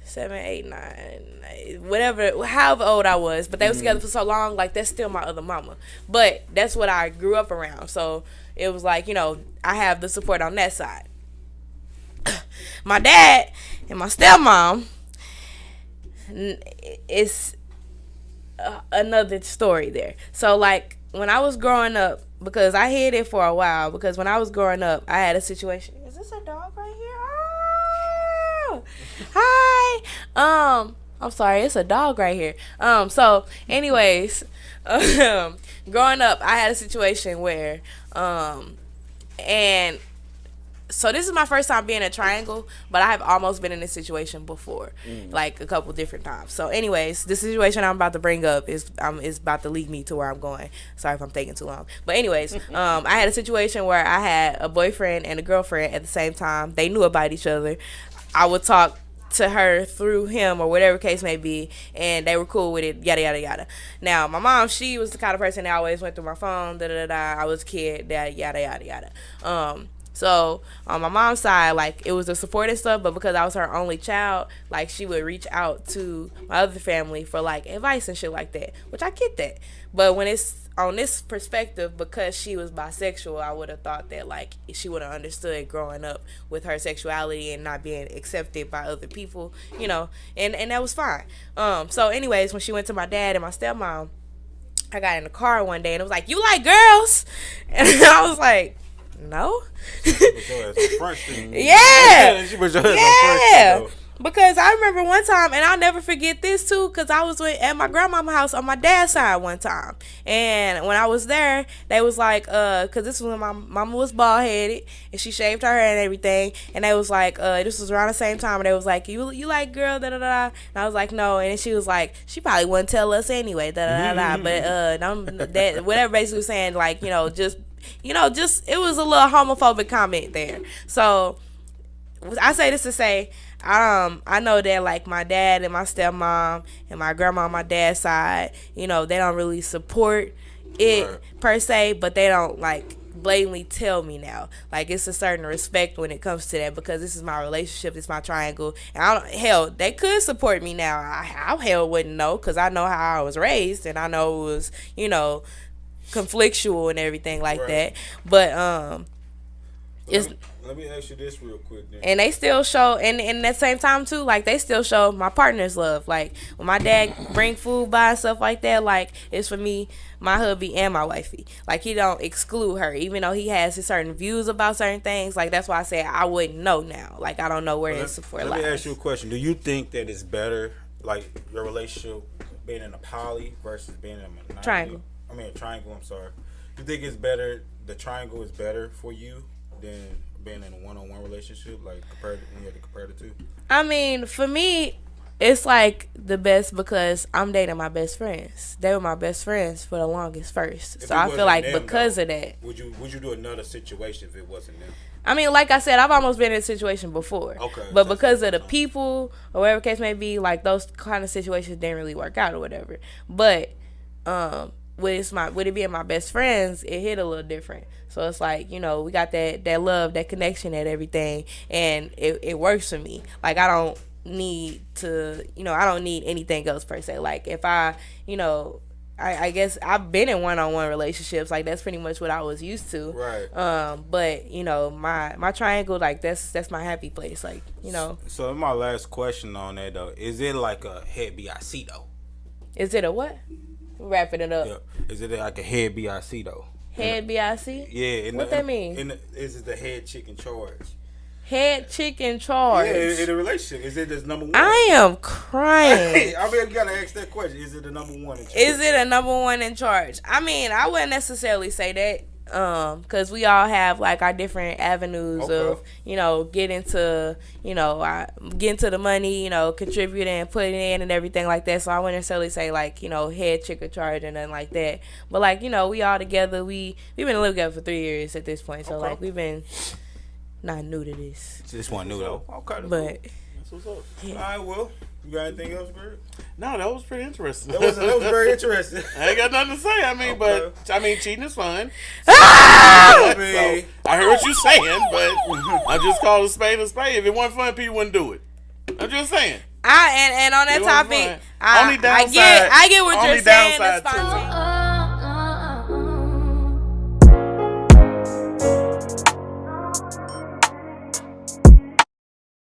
7, 8, 9, whatever, however old I was. But they was together for so long, like, that's still my other mama. But that's what I grew up around. So it was like, I have the support on that side. My dad and my stepmom, it's another story there. So, like, when I was growing up, because I hid it for a while, because when I was growing up, I had a situation. Is this a dog right here? Oh, hi. I'm sorry, it's a dog right here. So, anyways, growing up, I had a situation where, and so this is my first time being in a triangle, but I have almost been in this situation before, like a couple different times. So anyways, the situation I'm about to bring up is about to lead me to where I'm going. Sorry if I'm taking too long. But anyways, I had a situation where I had a boyfriend and a girlfriend at the same time. They knew about each other. I would talk to her through him or whatever case may be, and they were cool with it, yada yada yada. Now my mom, she was the kind of person that always went through my phone, I was a kid, yada yada yada. So on my mom's side, like, it was the support and stuff, but because I was her only child, like, she would reach out to my other family for, like, advice and shit like that, which I get that. But when it's on this perspective, because she was bisexual, I would have thought that, like, she would have understood growing up with her sexuality and not being accepted by other people, and that was fine. So anyways, when she went to my dad and my stepmom, I got in the car one day and it was like, "You like girls?" And I was like, "No." Yeah. Because I remember one time, and I'll never forget this too, because I was at my grandmama's house on my dad's side one time. And when I was there, they was like, because this was when my mama was bald headed, and she shaved her hair and everything. And they was like, this was around the same time, and they was like, you like girl, da da da. And I was like, no. And then she was like, she probably wouldn't tell us anyway, da da da da. But that whatever basically saying, like, just it was a little homophobic comment there. So I say this to say, I know that like my dad and my stepmom and my grandma on my dad's side, they don't really support it per se, but they don't like blatantly tell me now. Like, it's a certain respect when it comes to that, because this is my relationship, it's my triangle, and they could support me now. I wouldn't know, because I know how I was raised, and I know it was conflictual and everything like that. But let me ask you this real quick then. And they still show, and at the same time too, like, they still show my partners love. Like, when my dad bring food by and stuff like that, like, it's for me, my hubby, and my wifey. Like, he don't exclude her, even though he has his certain views about certain things. Like, that's why I say I wouldn't know now. Like, I don't know where his support lies. Let me ask you a question. Do you think that it's better, like, your relationship being in a poly versus being in a triangle? A triangle, I'm sorry. You think it's better, the triangle is better for you than being in a one-on-one relationship, like when you have to compare the two? I mean, for me, it's like the best, because I'm dating my best friends. They were my best friends for the longest first. So I feel like because of that. Would you do another situation if it wasn't them? I mean, like I said, I've almost been in a situation before. Okay. But because of the people, or whatever case may be, like, those kind of situations didn't really work out or whatever. But with it being my best friends, it hit a little different. So it's like, we got that love, that connection, that everything, and it works for me. Like, I don't need to, I don't need anything else per se. Like, if I I guess I've been in one-on-one relationships, like, that's pretty much what I was used to. Right. But my triangle, like, that's my happy place, like, So my last question on that though, is it like a head BIC though? Is it a what? Wrapping it up. Yeah. Is it like a head BIC though? Head BIC? Yeah. What that mean? Is it the head chick in charge? Head chick in charge? Yeah, in a relationship. Is it this number one? I am crying. I mean, you gotta ask that question. Is it the number one in charge? Is it a number one in charge? I mean, I wouldn't necessarily say that. Because we all have like our different avenues of, getting to the money, contributing and putting in and everything like that. So I wouldn't necessarily say like, head chick in charge and nothing like that. But like, we all together, we've been living together for 3 years at this point. So like, we've been not new to this. This one new though. Okay. But that's what's up. Yeah. All right, well. You got anything else, Greg? No, that was pretty interesting. That was very interesting. I ain't got nothing to say. I mean, but cheating is fun. Ah! So, I heard what you're saying, but I just call a spade a spade. If it wasn't fun, people wouldn't do it. I'm just saying. And on that topic, I get what you're saying.